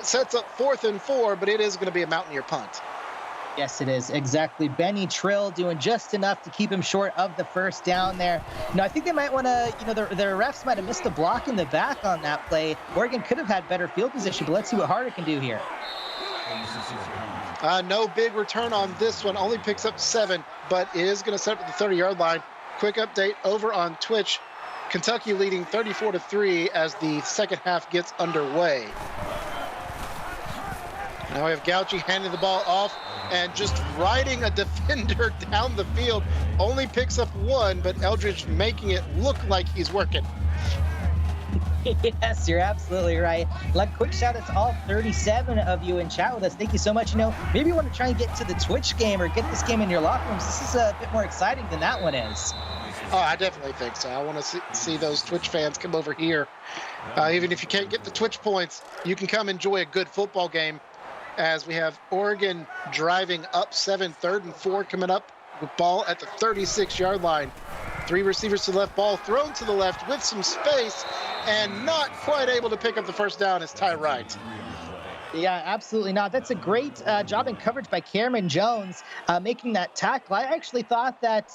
sets up 4th and 4, but it is going to be a Mountaineer punt. Yes, it is. Exactly. Benny Trill doing just enough to keep him short of the first down there. I think they might want to, the refs might have missed a block in the back on that play. Oregon could have had better field position, but let's see what Harder can do here. No big return on this one, only picks up 7, but it is going to set up at the 30-yard line. Quick update over on Twitch. Kentucky leading 34-3 as the second half gets underway. Now we have Gauchi handing the ball off and just riding a defender down the field. Only picks up 1, but Eldridge making it look like he's working. Yes, you're absolutely right. Quick shout out to all 37 of you in chat with us. Thank you so much. Maybe you want to try and get to the Twitch game or get this game in your locker rooms. This is a bit more exciting than that one is. Oh, I definitely think so. I want to see those Twitch fans come over here. Even if you can't get the Twitch points, you can come enjoy a good football game, as we have Oregon driving up 7, 3rd and 4 coming up with ball at the 36-yard line. 3 receivers to the left, ball thrown to the left with some space, and not quite able to pick up the first down is Ty Wright. Yeah, absolutely not. That's a great job in coverage by Cameron Jones, making that tackle. I actually thought that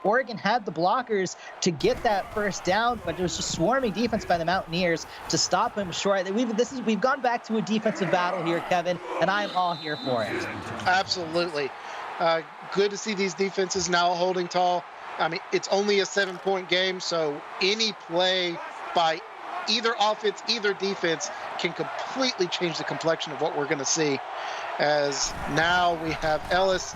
Oregon had the blockers to get that first down, but it was just swarming defense by the Mountaineers to stop him short. We've gone back to a defensive battle here, Kevin, and I'm all here for it. Absolutely. Good to see these defenses now holding tall. I mean, it's only a 7-point game, so any play by either offense, either defense can completely change the complexion of what we're going to see. As now we have Ellis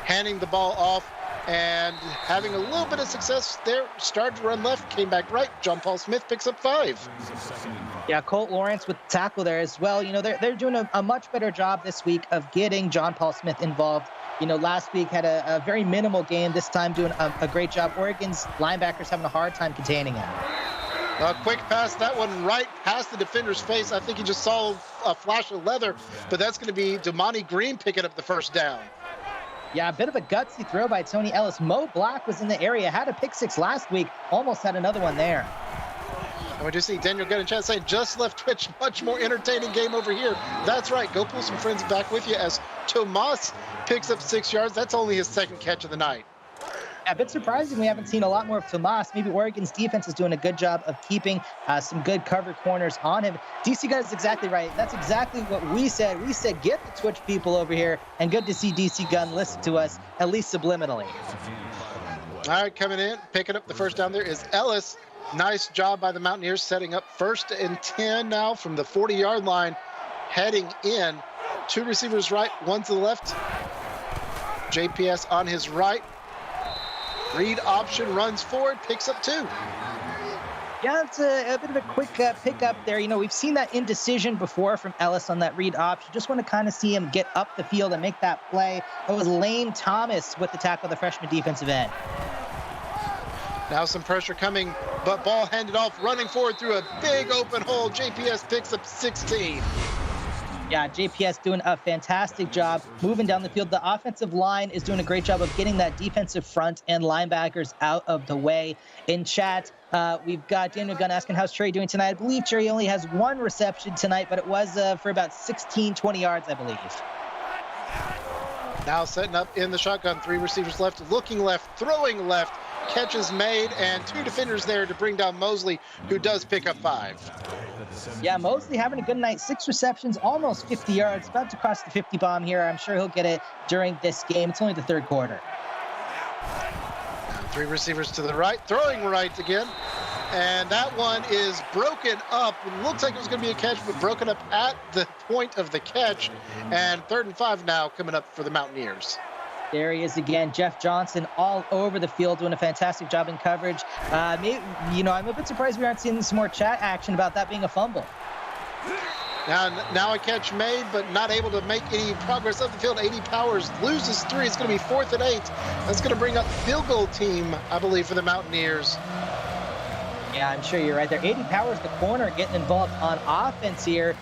handing the ball off and having a little bit of success there. Started to run left, came back right. John Paul Smith picks up 5. Yeah, Colt Lawrence with the tackle there as well. They're doing a much better job this week of getting John Paul Smith involved. Last week had a very minimal game. This time doing a great job. Oregon's linebackers having a hard time containing him. A quick pass, that one right past the defender's face. I think he just saw a flash of leather, but that's going to be Damani Green picking up the first down. Yeah, a bit of a gutsy throw by Tony Ellis. Mo Black was in the area, had a pick 6 last week, almost had another one there. And we just see Daniel Gunn in chat saying, just left Twitch, much more entertaining game over here. That's right, go pull some friends back with you as Tomas picks up 6 yards. That's only his 2nd catch of the night. A bit surprising we haven't seen a lot more of Tomas. Maybe Oregon's defense is doing a good job of keeping some good cover corners on him. DC Gunn is exactly right. That's exactly what we said. We said get the Twitch people over here, and good to see DC Gunn listen to us, at least subliminally. All right, coming in, picking up the first down there is Ellis. Nice job by the Mountaineers setting up 1st and 10 now from the 40-yard line, heading in. 2 receivers right, 1 to the left. JPS on his right. Read option, runs forward, picks up 2. Yeah, it's a bit of a quick pickup there. We've seen that indecision before from Ellis on that read option. Just want to kind of see him get up the field and make that play. It was Lane Thomas with the tackle, the freshman defensive end. Now some pressure coming, but ball handed off, running forward through a big open hole. JPS picks up 16. Yeah, JPS doing a fantastic job moving down the field. The offensive line is doing a great job of getting that defensive front and linebackers out of the way. In chat, we've got Daniel Gunn asking, how's Trey doing tonight? I believe Trey only has 1 reception tonight, but it was for about 20 yards, I believe. Now setting up in the shotgun, 3 receivers left, looking left, throwing left. Catches made, and 2 defenders there to bring down Mosley, who does pick up 5. Yeah, Mosley having a good night. 6 receptions, almost 50 yards. About to cross the 50 bomb here. I'm sure he'll get it during this game. It's only the 3rd quarter. 3 receivers to the right, throwing right again. And that one is broken up. It looks like it was going to be a catch, but broken up at the point of the catch. And 3rd and 5 now coming up for the Mountaineers. There he is again. Jeff Johnson all over the field doing a fantastic job in coverage. I'm a bit surprised we aren't seeing some more chat action about that being a fumble. Now a catch made, but not able to make any progress up the field. 80 Powers loses 3. It's going to be 4th and 8. That's going to bring up field goal team, I believe, for the Mountaineers. Yeah, I'm sure you're right there. 80 Powers, the corner, getting involved on offense here.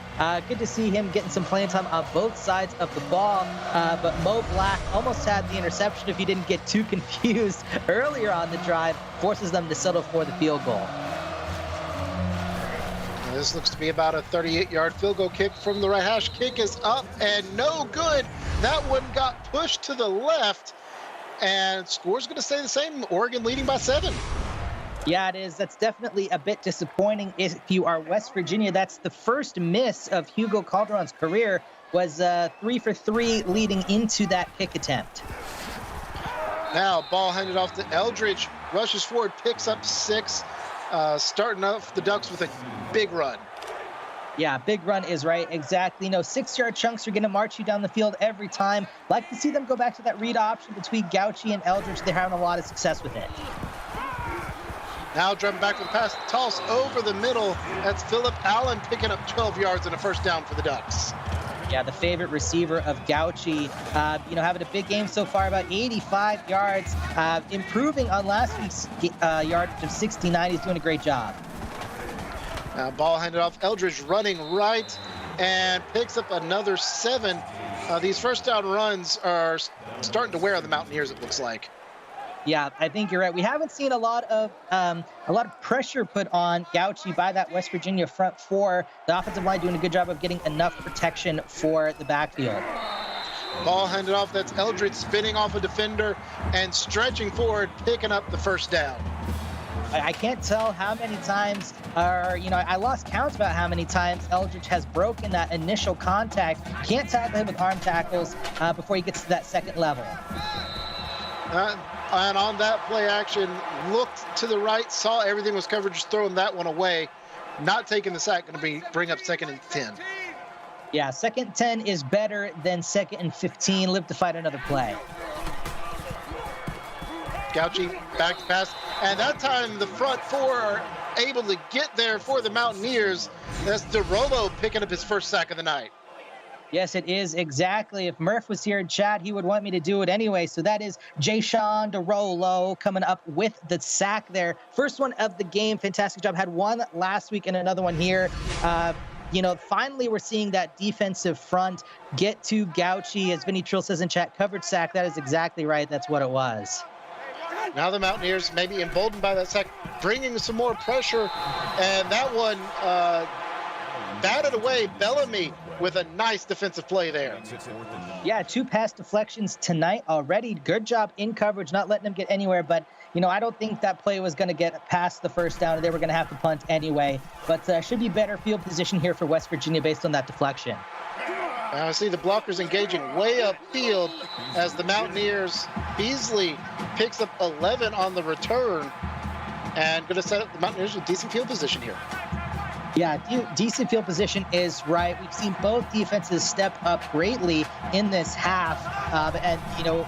Good to see him getting some playing time on both sides of the ball. But Mo Black almost had the interception if he didn't get too confused earlier on the drive. Forces them to settle for the field goal. This looks to be about a 38-yard field goal kick from the right hash. Kick is up and no good. That one got pushed to the left. And score's going to stay the same. Oregon leading by 7. Yeah, it is. That's definitely a bit disappointing if you are West Virginia. That's the first miss of Hugo Calderon's career, was 3 for 3 leading into that kick attempt. Now ball handed off to Eldridge, rushes forward, picks up 6, starting off the Ducks with a big run. Yeah, big run is right. Exactly. 6-yard chunks are going to march you down the field every time. Like to see them go back to that read option between Gauchi and Eldridge. They're having a lot of success with it. Now driving back with the pass, toss over the middle. That's Phillip Allen picking up 12 yards and a first down for the Ducks. Yeah, the favorite receiver of Gauchi, having a big game so far, about 85 yards, improving on last week's yardage of 69. He's doing a great job. Now ball handed off, Eldridge running right and picks up another 7. These first down runs are starting to wear on the Mountaineers, it looks like. Yeah, I think you're right. We haven't seen a lot of pressure put on Gauchi by that West Virginia front four. The offensive line doing a good job of getting enough protection for the backfield. Ball handed off. That's Eldridge spinning off a defender and stretching forward, picking up the first down. I can't tell how many times, I lost count about how many times Eldridge has broken that initial contact. Can't tackle him with arm tackles before he gets to that second level. And on that play action, looked to the right, saw everything was covered, just throwing that one away. Not taking the sack, going to bring up 2nd and 10. Yeah, 2nd and 10 is better than 2nd and 15. Live to fight another play. Gauchi back to pass, and that time the front four are able to get there for the Mountaineers. That's DeRolo picking up his first sack of the night. Yes, it is exactly. If Murph was here in chat, he would want me to do it anyway. So that is Jayshawn DeRolo coming up with the sack there. First one of the game. Fantastic job. Had one last week and another one here. Finally we're seeing that defensive front get to Gauchi. As Vinny Trill says in chat, coverage sack. That is exactly right. That's what it was. Now the Mountaineers maybe emboldened by that sack, bringing some more pressure. And that one batted away. Bellamy with a nice defensive play there. Yeah, 2 pass deflections tonight already. Good job in coverage, not letting them get anywhere. But, I don't think that play was going to get past the first down. They were going to have to punt anyway. But should be better field position here for West Virginia based on that deflection. I see the blockers engaging way upfield as the Mountaineers. Beasley picks up 11 on the return and going to set up the Mountaineers with decent field position here. Yeah, decent field position is right. We've seen both defenses step up greatly in this half.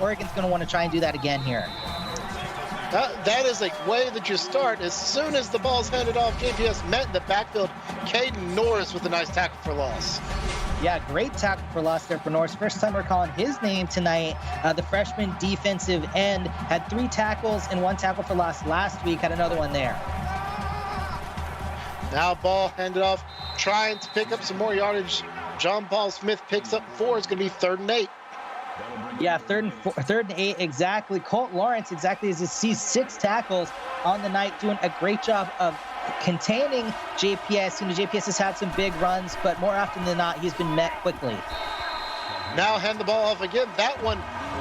Oregon's going to want to try and do that again here. That is a way that you start. As soon as the ball's handed off, JPS met in the backfield. Caden Norris with a nice tackle for loss. Yeah, great tackle for loss there for Norris. First time we're calling his name tonight. The freshman defensive end had 3 tackles and 1 tackle for loss last week. Had another one there. Now ball handed off, trying to pick up some more yardage. John Paul Smith picks up 4. It's going to be 3rd and 8. Yeah, 3rd and 8 exactly. Colt Lawrence exactly as he sees 6 tackles on the night, doing a great job of containing JPS. JPS has had some big runs, but more often than not, he's been met quickly. Now hand the ball off again. That one,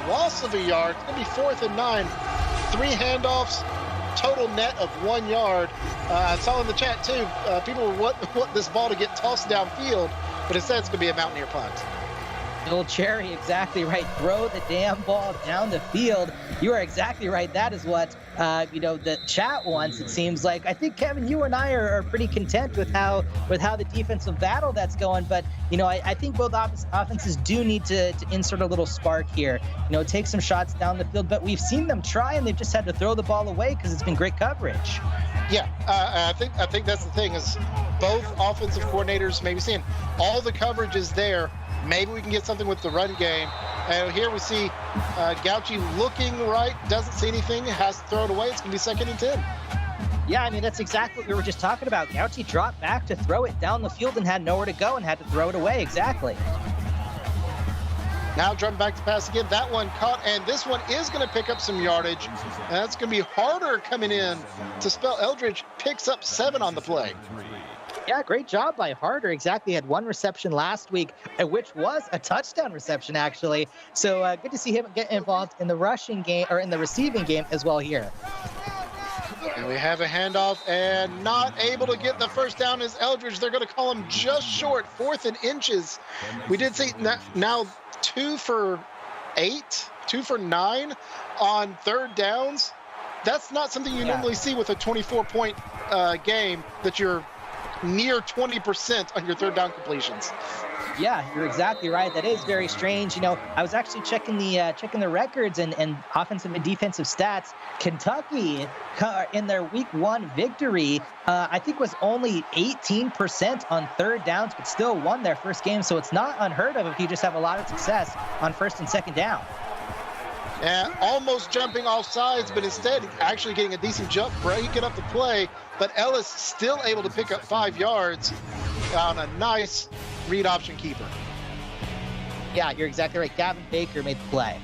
loss of a yard. It's going to be 4th and 9. 3 handoffs, total net of 1 yard. I saw in the chat, too, people want this ball to get tossed downfield, but instead it's going to be a Mountaineer punt. Old Cherry, exactly right. Throw the damn ball down the field. You are exactly right. That is what, the chat wants, it seems like. I think, Kevin, you and I are pretty content with how the defensive battle that's going. But, I think both offenses do need to insert a little spark here. Take some shots down the field. But we've seen them try, and they've just had to throw the ball away because it's been great coverage. Yeah, I think that's the thing is both offensive coordinators maybe seeing all the coverage is there. Maybe we can get something with the run game. And here we see Gauchi looking right, doesn't see anything, has to throw it away. It's going to be 2nd and 10. Yeah, that's exactly what we were just talking about. Gauchi dropped back to throw it down the field and had nowhere to go and had to throw it away. Exactly. Now drum back to pass again. That one caught, and this one is going to pick up some yardage. And that's going to be harder coming in to spell. Eldridge picks up 7 on the play. Yeah, great job by Harder. Exactly. Had 1 reception last week, which was a touchdown reception, actually. So good to see him get involved in the rushing game or in the receiving game as well here. And we have a handoff and not able to get the first down is Eldridge. They're going to call him just short, 4th and inches. We did see now 2 for 8, 2 for 9 on 3rd downs. That's not something you normally see with a 24-point game that you're near 20% on your 3rd down completions. Yeah, you're exactly right. That is very strange. I was actually checking the records and offensive and defensive stats. Kentucky, in their week 1 victory, I think was only 18% on 3rd downs, but still won their first game. So it's not unheard of if you just have a lot of success on 1st and 2nd down. And almost jumping off sides, but instead actually getting a decent jump, breaking up the play. But Ellis still able to pick up 5 yards on a nice read option keeper. Yeah, you're exactly right. Gavin Baker made the play.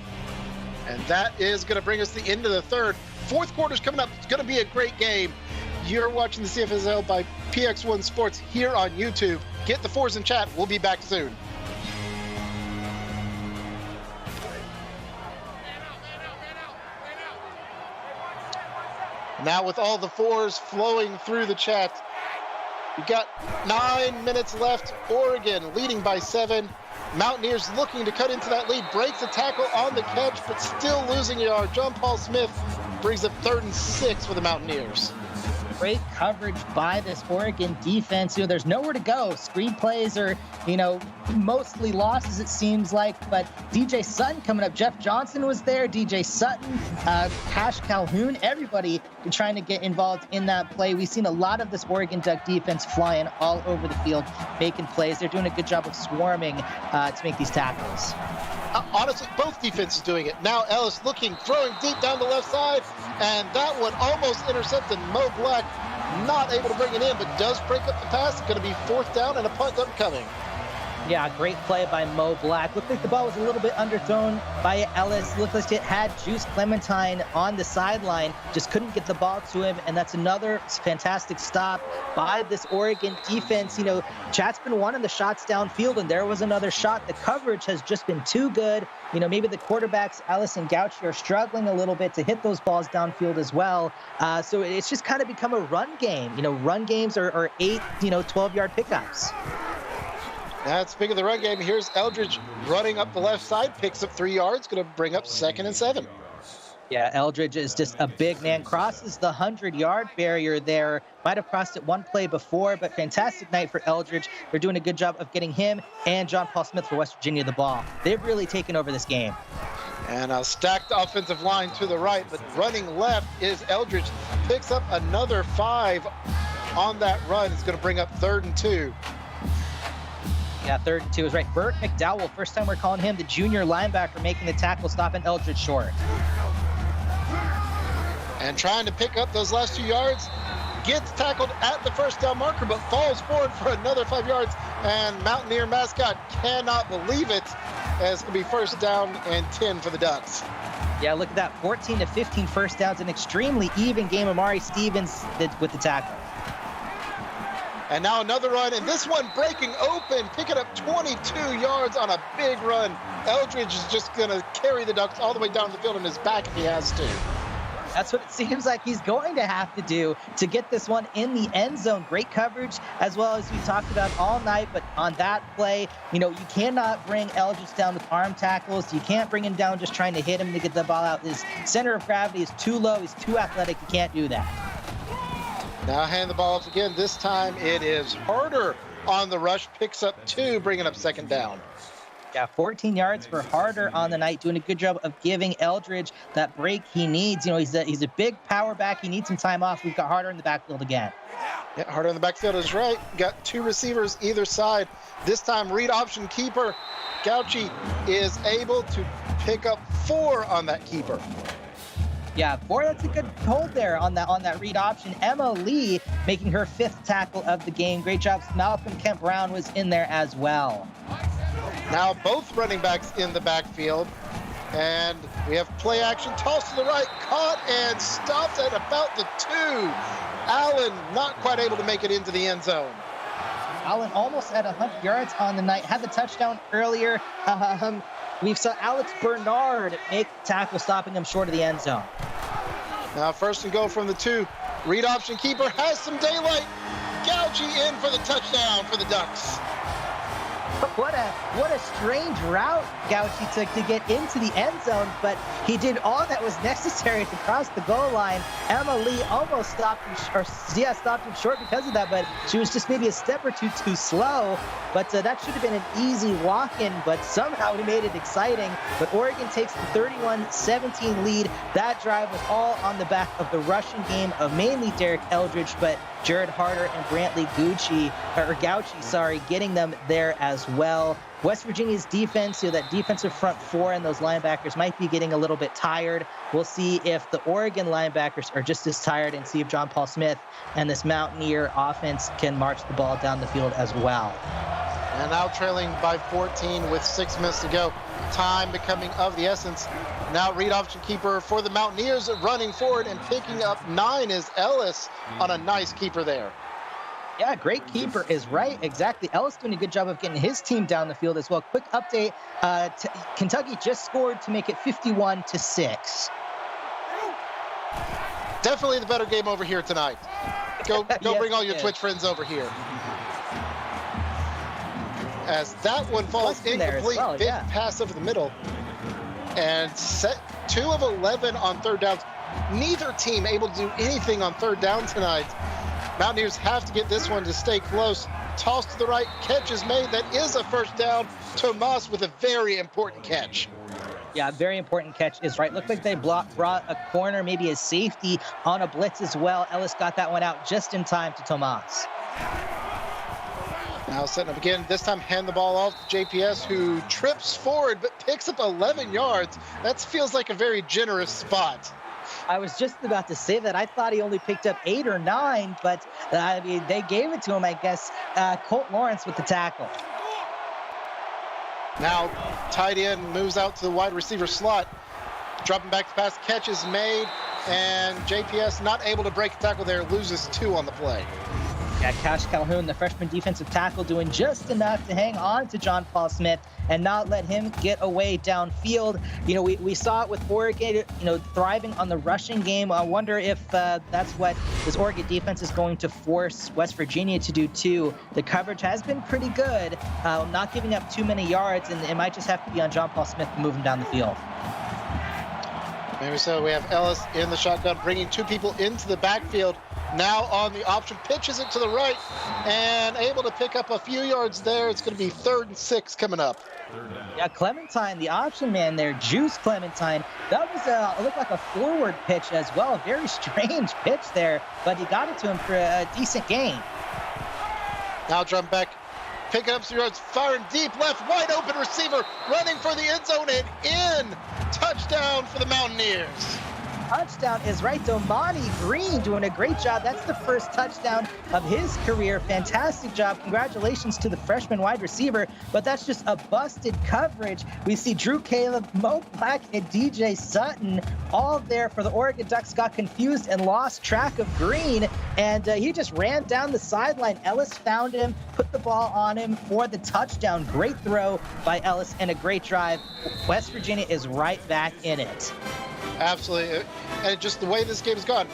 And that is going to bring us to the end of the third. Fourth quarter's coming up. It's going to be a great game. You're watching the CFSL by PX1 Sports here on YouTube. Get the fours in chat. We'll be back soon. Now with all the fours flowing through the chat, you've got 9 minutes left. Oregon leading by 7. Mountaineers looking to cut into that lead. Breaks a tackle on the catch, but still losing a yard. John Paul Smith brings up 3rd and 6 for the Mountaineers. Great coverage by this Oregon defense. There's nowhere to go. Screen plays are, mostly losses, it seems like. But DJ Sutton coming up. Jeff Johnson was there. DJ Sutton, Cash Calhoun, everybody trying to get involved in that play. We've seen a lot of this Oregon Duck defense flying all over the field, making plays. They're doing a good job of swarming to make these tackles. Honestly, both defenses doing it. Now Ellis looking, throwing deep down the left side, and that one almost intercepted. Mo Black not able to bring it in, but does break up the pass. It's going to be 4th down and a punt upcoming. Yeah, great play by Mo Black. Looked like the ball was a little bit underthrown by Ellis. Looked like it had Juice Clementine on the sideline. Just couldn't get the ball to him, and that's another fantastic stop by this Oregon defense. Chat's been wanting the shots downfield, and there was another shot. The coverage has just been too good. Maybe the quarterbacks, Ellis and Gauchi, are struggling a little bit to hit those balls downfield as well. So it's just kind of become a run game. Run games are 8, 12-yard pickups. Now, speaking of the run game, here's Eldridge running up the left side, picks up 3 yards, going to bring up 2nd and 7. Yeah, Eldridge is just a big man, crosses the 100-yard barrier there. Might have crossed it one play before, but fantastic night for Eldridge. They're doing a good job of getting him and John Paul Smith for West Virginia the ball. They've really taken over this game. And a stacked offensive line to the right, but running left is Eldridge. Picks up another 5 on that run. It's going to bring up 3rd and 2. Yeah, 3rd and 2 is right. Burt McDowell, first time we're calling him the junior linebacker, making the tackle, stopping Eldridge short. And trying to pick up those last 2 yards. Gets tackled at the 1st down marker, but falls forward for another 5 yards. And Mountaineer mascot cannot believe it, as it will be 1st down and 10 for the Ducks. Yeah, look at that. 14 to 15 first downs. An extremely even game. Amari Stevens with the tackle. And now another run, and this one breaking open, picking up 22 yards on a big run. Eldridge is just going to carry the Ducks all the way down the field on his back if he has to. That's what it seems like he's going to have to do to get this one in the end zone. Great coverage, as well as we talked about all night. But on that play, you cannot bring Eldridge down with arm tackles. You can't bring him down just trying to hit him to get the ball out. His center of gravity is too low. He's too athletic. You can't do that. Now hand the ball up again. This time it is Harder on the rush. Picks up 2, bringing up 2nd down. Yeah, 14 yards for Harder on the night, doing a good job of giving Eldridge that break he needs. He's a big power back. He needs some time off. We've got Harder in the backfield again. Yeah, Harder in the backfield is right. Got 2 receivers either side. This time read option keeper. Gauchi is able to pick up 4 on that keeper. Yeah, 4, that's a good hold there on that read option. Emma Lee making her 5th tackle of the game. Great job. Malcolm Kemp Brown was in there as well. Now both running backs in the backfield. And we have play action. Toss to the right. Caught and stopped at about the 2. Allen not quite able to make it into the end zone. Allen almost at 100 yards on the night. Had the touchdown earlier. We saw Alex Bernard make the tackle, stopping him short of the end zone. Now 1st and goal from the 2. Read option keeper has some daylight. Gauchi in for the touchdown for the Ducks. What a strange route Gauchi took to get into the end zone, but he did all that was necessary to cross the goal line. Emma Lee almost stopped him short because of that, but she was just maybe a step or two too slow. But that should have been an easy walk-in, but somehow he made it exciting. But Oregon takes the 31-17 lead. That drive was all on the back of the rushing game of mainly Derek Eldridge, but Jared Harder and Brantley Gauchi, getting them there as well. West Virginia's defense, that defensive front 4 and those linebackers might be getting a little bit tired. We'll see if the Oregon linebackers are just as tired and see if John Paul Smith and this Mountaineer offense can march the ball down the field as well. And now trailing by 14 with 6 minutes to go. time becoming of the essence. Now read option keeper for the Mountaineers running forward, and picking up 9 is Ellis on a nice keeper there. Yeah, great keeper is right. Exactly. Ellis doing a good job of getting his team down the field as well. Quick update. Kentucky just scored to make it 51-6. Definitely the better game over here tonight. Go Yes, bring all your Twitch friends over here. As that one falls incomplete, well, big yeah. pass over the middle. And set 2 of 11 on third downs. Neither team able to do anything on third down tonight. Mountaineers have to get this one to stay close. Toss to the right, catch is made. That is a first down. Tomas with a very important catch. Yeah, very important catch is right. Looked like they brought a corner, maybe a safety on a blitz as well. Ellis got that one out just in time to Tomas. Now setting up again, this time hand the ball off to JPS, who trips forward but picks up 11 yards. That feels like a very generous spot. I was just about to say that. I thought he only picked up 8 or 9, but I mean, they gave it to him, I guess. Colt Lawrence with the tackle. Now tight end moves out to the wide receiver slot. Dropping back to pass, catch is made, and JPS not able to break a tackle there, loses 2 on the play. Yeah, Cash Calhoun, the freshman defensive tackle, doing just enough to hang on to John Paul Smith and not let him get away downfield. You know, we saw it with Oregon, thriving on the rushing game. I wonder if that's what this Oregon defense is going to force West Virginia to do too. The coverage has been pretty good, not giving up too many yards, and it might just have to be on John Paul Smith to move him down the field. Maybe so. We have Ellis in the shotgun, bringing 2 people into the backfield. Now on the option, pitches it to the right, and able to pick up a few yards there. It's going to be 3rd and 6 coming up. Yeah, Clementine, the option man there, Juice Clementine. That was it looked like a forward pitch as well. Very strange pitch there, but he got it to him for a decent gain. Now drum back, picking up some yards, firing deep left, wide open receiver, running for the end zone and in. Touchdown for the Mountaineers. Touchdown is right. Domani Green doing a great job. That's the first touchdown of his career. Fantastic job. Congratulations to the freshman wide receiver. But that's just a busted coverage. We see Drew Caleb, Mo Black, and DJ Sutton all there for the Oregon Ducks. Got confused and lost track of Green, and he just ran down the sideline. Ellis found him, put the ball on him for the touchdown. Great throw by Ellis and a great drive. West Virginia is right back in it. Absolutely. And just the way this game has gone,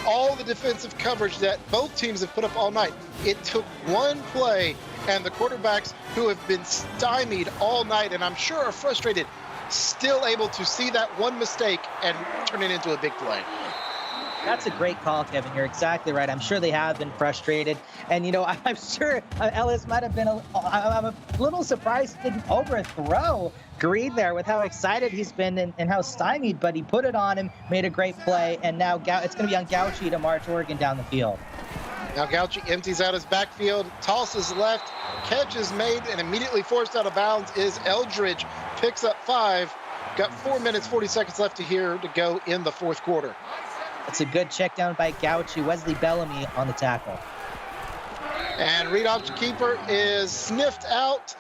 all the defensive coverage that both teams have put up all night, it took one play, and the quarterbacks who have been stymied all night and I'm sure are frustrated, still able to see that one mistake and turn it into a big play. That's a great call, Kevin. You're exactly right. I'm sure they have been frustrated. And, I'm sure Ellis might have been I'm a little surprised he didn't overthrow Green there with how excited he's been and how stymied, but he put it on him, made a great play, and now it's going to be on Gauchi to march Oregon down the field. Now Gauchi empties out his backfield, tosses left, catch is made, and immediately forced out of bounds is Eldridge. Picks up 5. Got 4 minutes, 40 seconds left to go in the 4th quarter. It's a good check down by Gauchi. Wesley Bellamy on the tackle. And read option keeper is sniffed out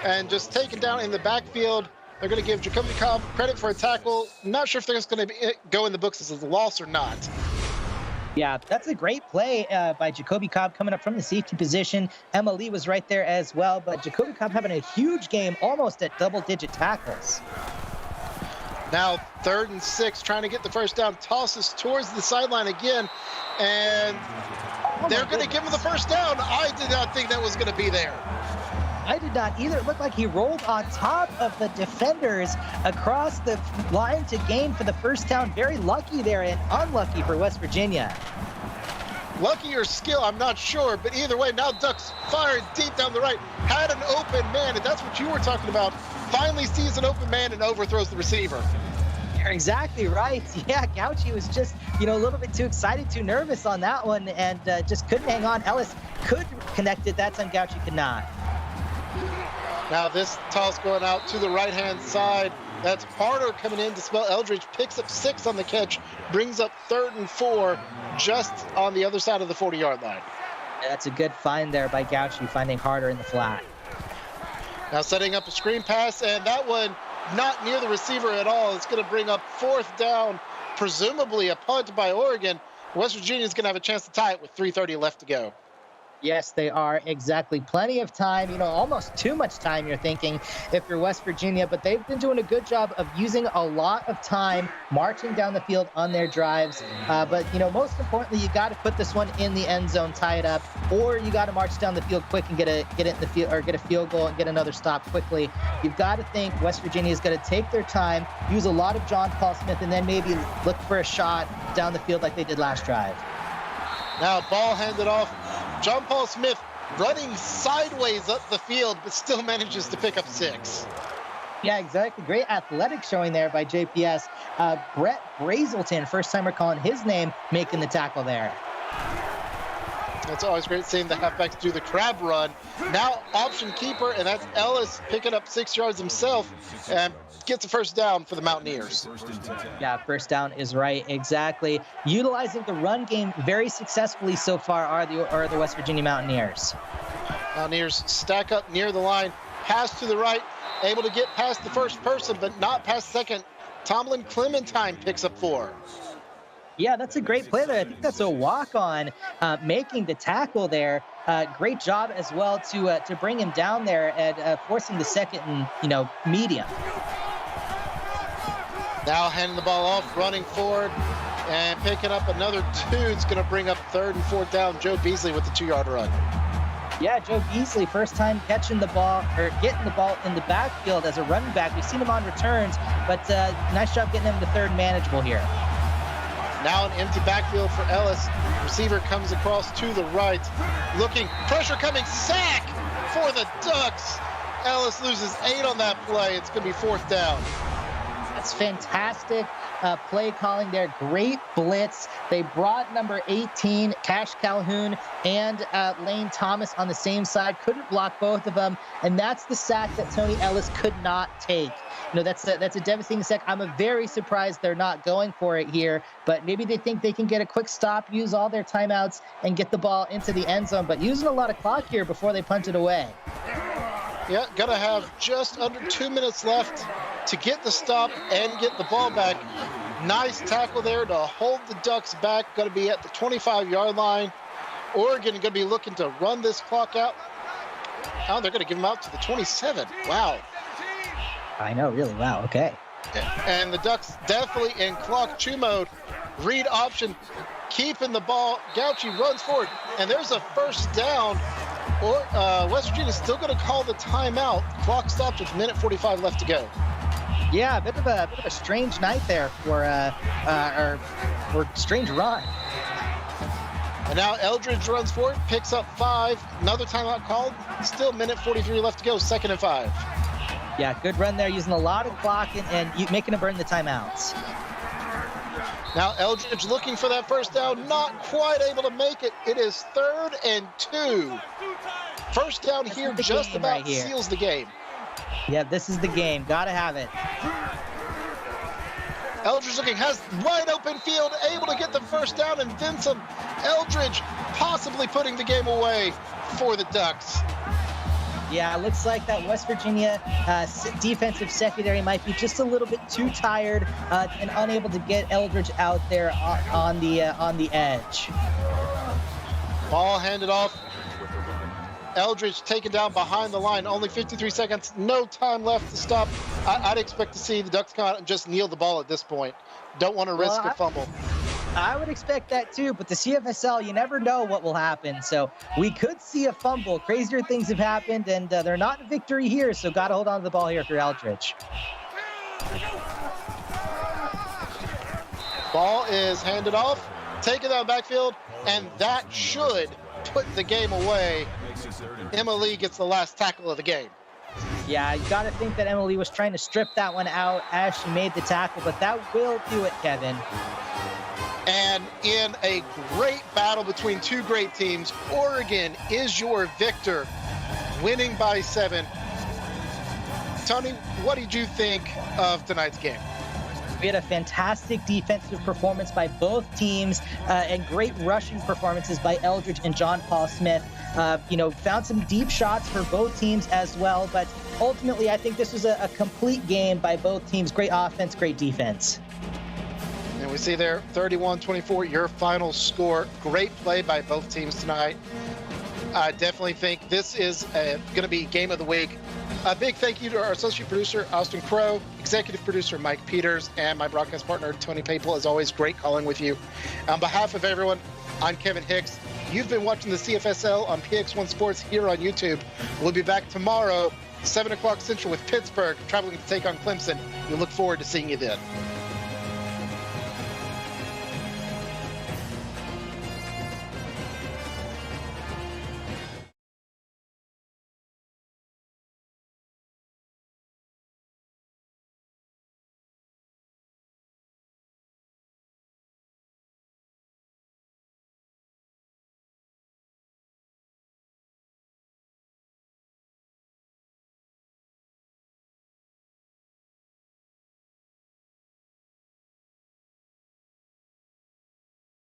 and just taken down in the backfield. They're going to give Jacoby Cobb credit for a tackle. Not sure if that's going to go in the books as a loss or not. Yeah, that's a great play by Jacoby Cobb coming up from the safety position. Emma Lee was right there as well, but Jacoby Cobb having a huge game, almost at double-digit tackles. Now 3rd and 6, trying to get the first down, tosses towards the sideline again, and they're going to give him the first down. I did not think that was going to be there. I did not either. It looked like he rolled on top of the defenders across the line to gain for the first down. Very lucky there and unlucky for West Virginia. Lucky or skill, I'm not sure, but either way, now Ducks firing deep down the right, had an open man, and that's what you were talking about. Finally sees an open man and overthrows the receiver. You're exactly right. Yeah, Gauchi was just, a little bit too excited, too nervous on that one, and just couldn't hang on. Ellis could connect it. That time Gauchi could not. Now this toss going out to the right-hand side. That's Harder coming in to spell Eldridge. Picks up 6 on the catch. Brings up 3rd and 4 just on the other side of the 40-yard line. That's a good find there by Gauchi, finding Harder in the flat. Now setting up a screen pass, and that one not near the receiver at all. It's going to bring up 4th down, presumably a punt by Oregon. West Virginia is going to have a chance to tie it with 3:30 left to go. Yes, they are. Exactly. Plenty of time, almost too much time, you're thinking, if you're West Virginia. But they've been doing a good job of using a lot of time marching down the field on their drives. But most importantly, you got to put this one in the end zone, tie it up, or you got to march down the field quick and get it in the field, or get a field goal and get another stop quickly. You've got to think West Virginia is going to take their time, use a lot of John Paul Smith, and then maybe look for a shot down the field like they did last drive. Now ball handed off. John Paul Smith running sideways up the field, but still manages to pick up 6. Yeah, exactly. Great athletic showing there by JPS. Brett Brazelton, first time we're calling his name, making the tackle there. It's always great seeing the halfbacks do the crab run. Now option keeper, and that's Ellis picking up 6 yards himself and gets a first down for the Mountaineers. Yeah, first down is right. Exactly. Utilizing the run game very successfully so far are the West Virginia Mountaineers. Mountaineers stack up near the line, pass to the right, able to get past the first person, but not past second. Tomlin Clementine picks up 4. Yeah, that's a great play there. I think that's a walk-on, making the tackle there. Great job as well to bring him down there and forcing the second and medium. Now handing the ball off, running forward, and picking up another 2. It's going to bring up 3rd and 4th down. Joe Beasley with the 2-yard run. Yeah, Joe Beasley, first time catching the ball, or getting the ball in the backfield as a running back. We've seen him on returns, but nice job getting him to 3rd manageable here. Now an empty backfield for Ellis. Receiver comes across to the right. Looking, pressure coming, sack for the Ducks. Ellis loses 8 on that play. It's going to be 4th down. That's fantastic play calling there. Great blitz. They brought number 18, Cash Calhoun, and Lane Thomas on the same side. Couldn't block both of them. And that's the sack that Tony Ellis could not take. That's a devastating sack. I'm very surprised they're not going for it here, but maybe they think they can get a quick stop, use all their timeouts, and get the ball into the end zone, but using a lot of clock here before they punt it away. Yeah, gonna have just under 2 minutes left to get the stop and get the ball back. Nice tackle there to hold the Ducks back. Gonna be at the 25-yard line. Oregon gonna be looking to run this clock out. Oh, they're gonna give them out to the 27. Wow. I know, really. Wow. Okay. And the Ducks definitely in clock chew mode. Read option, keeping the ball. Gauchi runs forward, and there's a first down. Or West Virginia is still going to call the timeout. Clock stopped with 1:45 left to go. Yeah, a bit of a strange night there for or strange run. And now Eldridge runs forward, picks up 5. Another timeout called. Still 1:43 left to go. 2nd and 5. Yeah, good run there, using a lot of clock and making them burn the timeouts. Now Eldridge looking for that first down, not quite able to make it. It is 3rd and 2. First down here just about seals the game. Yeah, this is the game. Gotta have it. Eldridge looking, has wide open field, able to get the first down and then some. Eldridge possibly putting the game away for the Ducks. Yeah, it looks like that West Virginia defensive secondary might be just a little bit too tired and unable to get Eldridge out there on the edge. Ball handed off. Eldridge taken down behind the line. Only 53 seconds. No time left to stop. I'd expect to see the Ducks come out and just kneel the ball at this point. Don't want to risk a fumble. I would expect that too, but the CFSL, you never know what will happen. So we could see a fumble. Crazier things have happened, and they're not in victory here, so got to hold on to the ball here for Eldridge. Ball is handed off, taken out backfield, and that should put the game away. Emily gets the last tackle of the game. Yeah, you got to think that Emily was trying to strip that one out as she made the tackle, but that will do it, Kevin. And in a great battle between two great teams, Oregon is your victor, winning by 7. Tony, what did you think of tonight's game? We had a fantastic defensive performance by both teams and great rushing performances by Eldridge and John Paul Smith. Found some deep shots for both teams as well, but ultimately, I think this was a complete game by both teams. Great offense, great defense. And we see there 31-24, your final score. Great play by both teams tonight. I definitely think this is going to be game of the week. A big thank you to our associate producer, Austin Crow, executive producer, Mike Peters, and my broadcast partner, Tony Papel. As always, great calling with you. On behalf of everyone, I'm Kevin Hicks. You've been watching the CFSL on PX1 Sports here on YouTube. We'll be back tomorrow, 7 o'clock Central with Pittsburgh, traveling to take on Clemson. We look forward to seeing you then.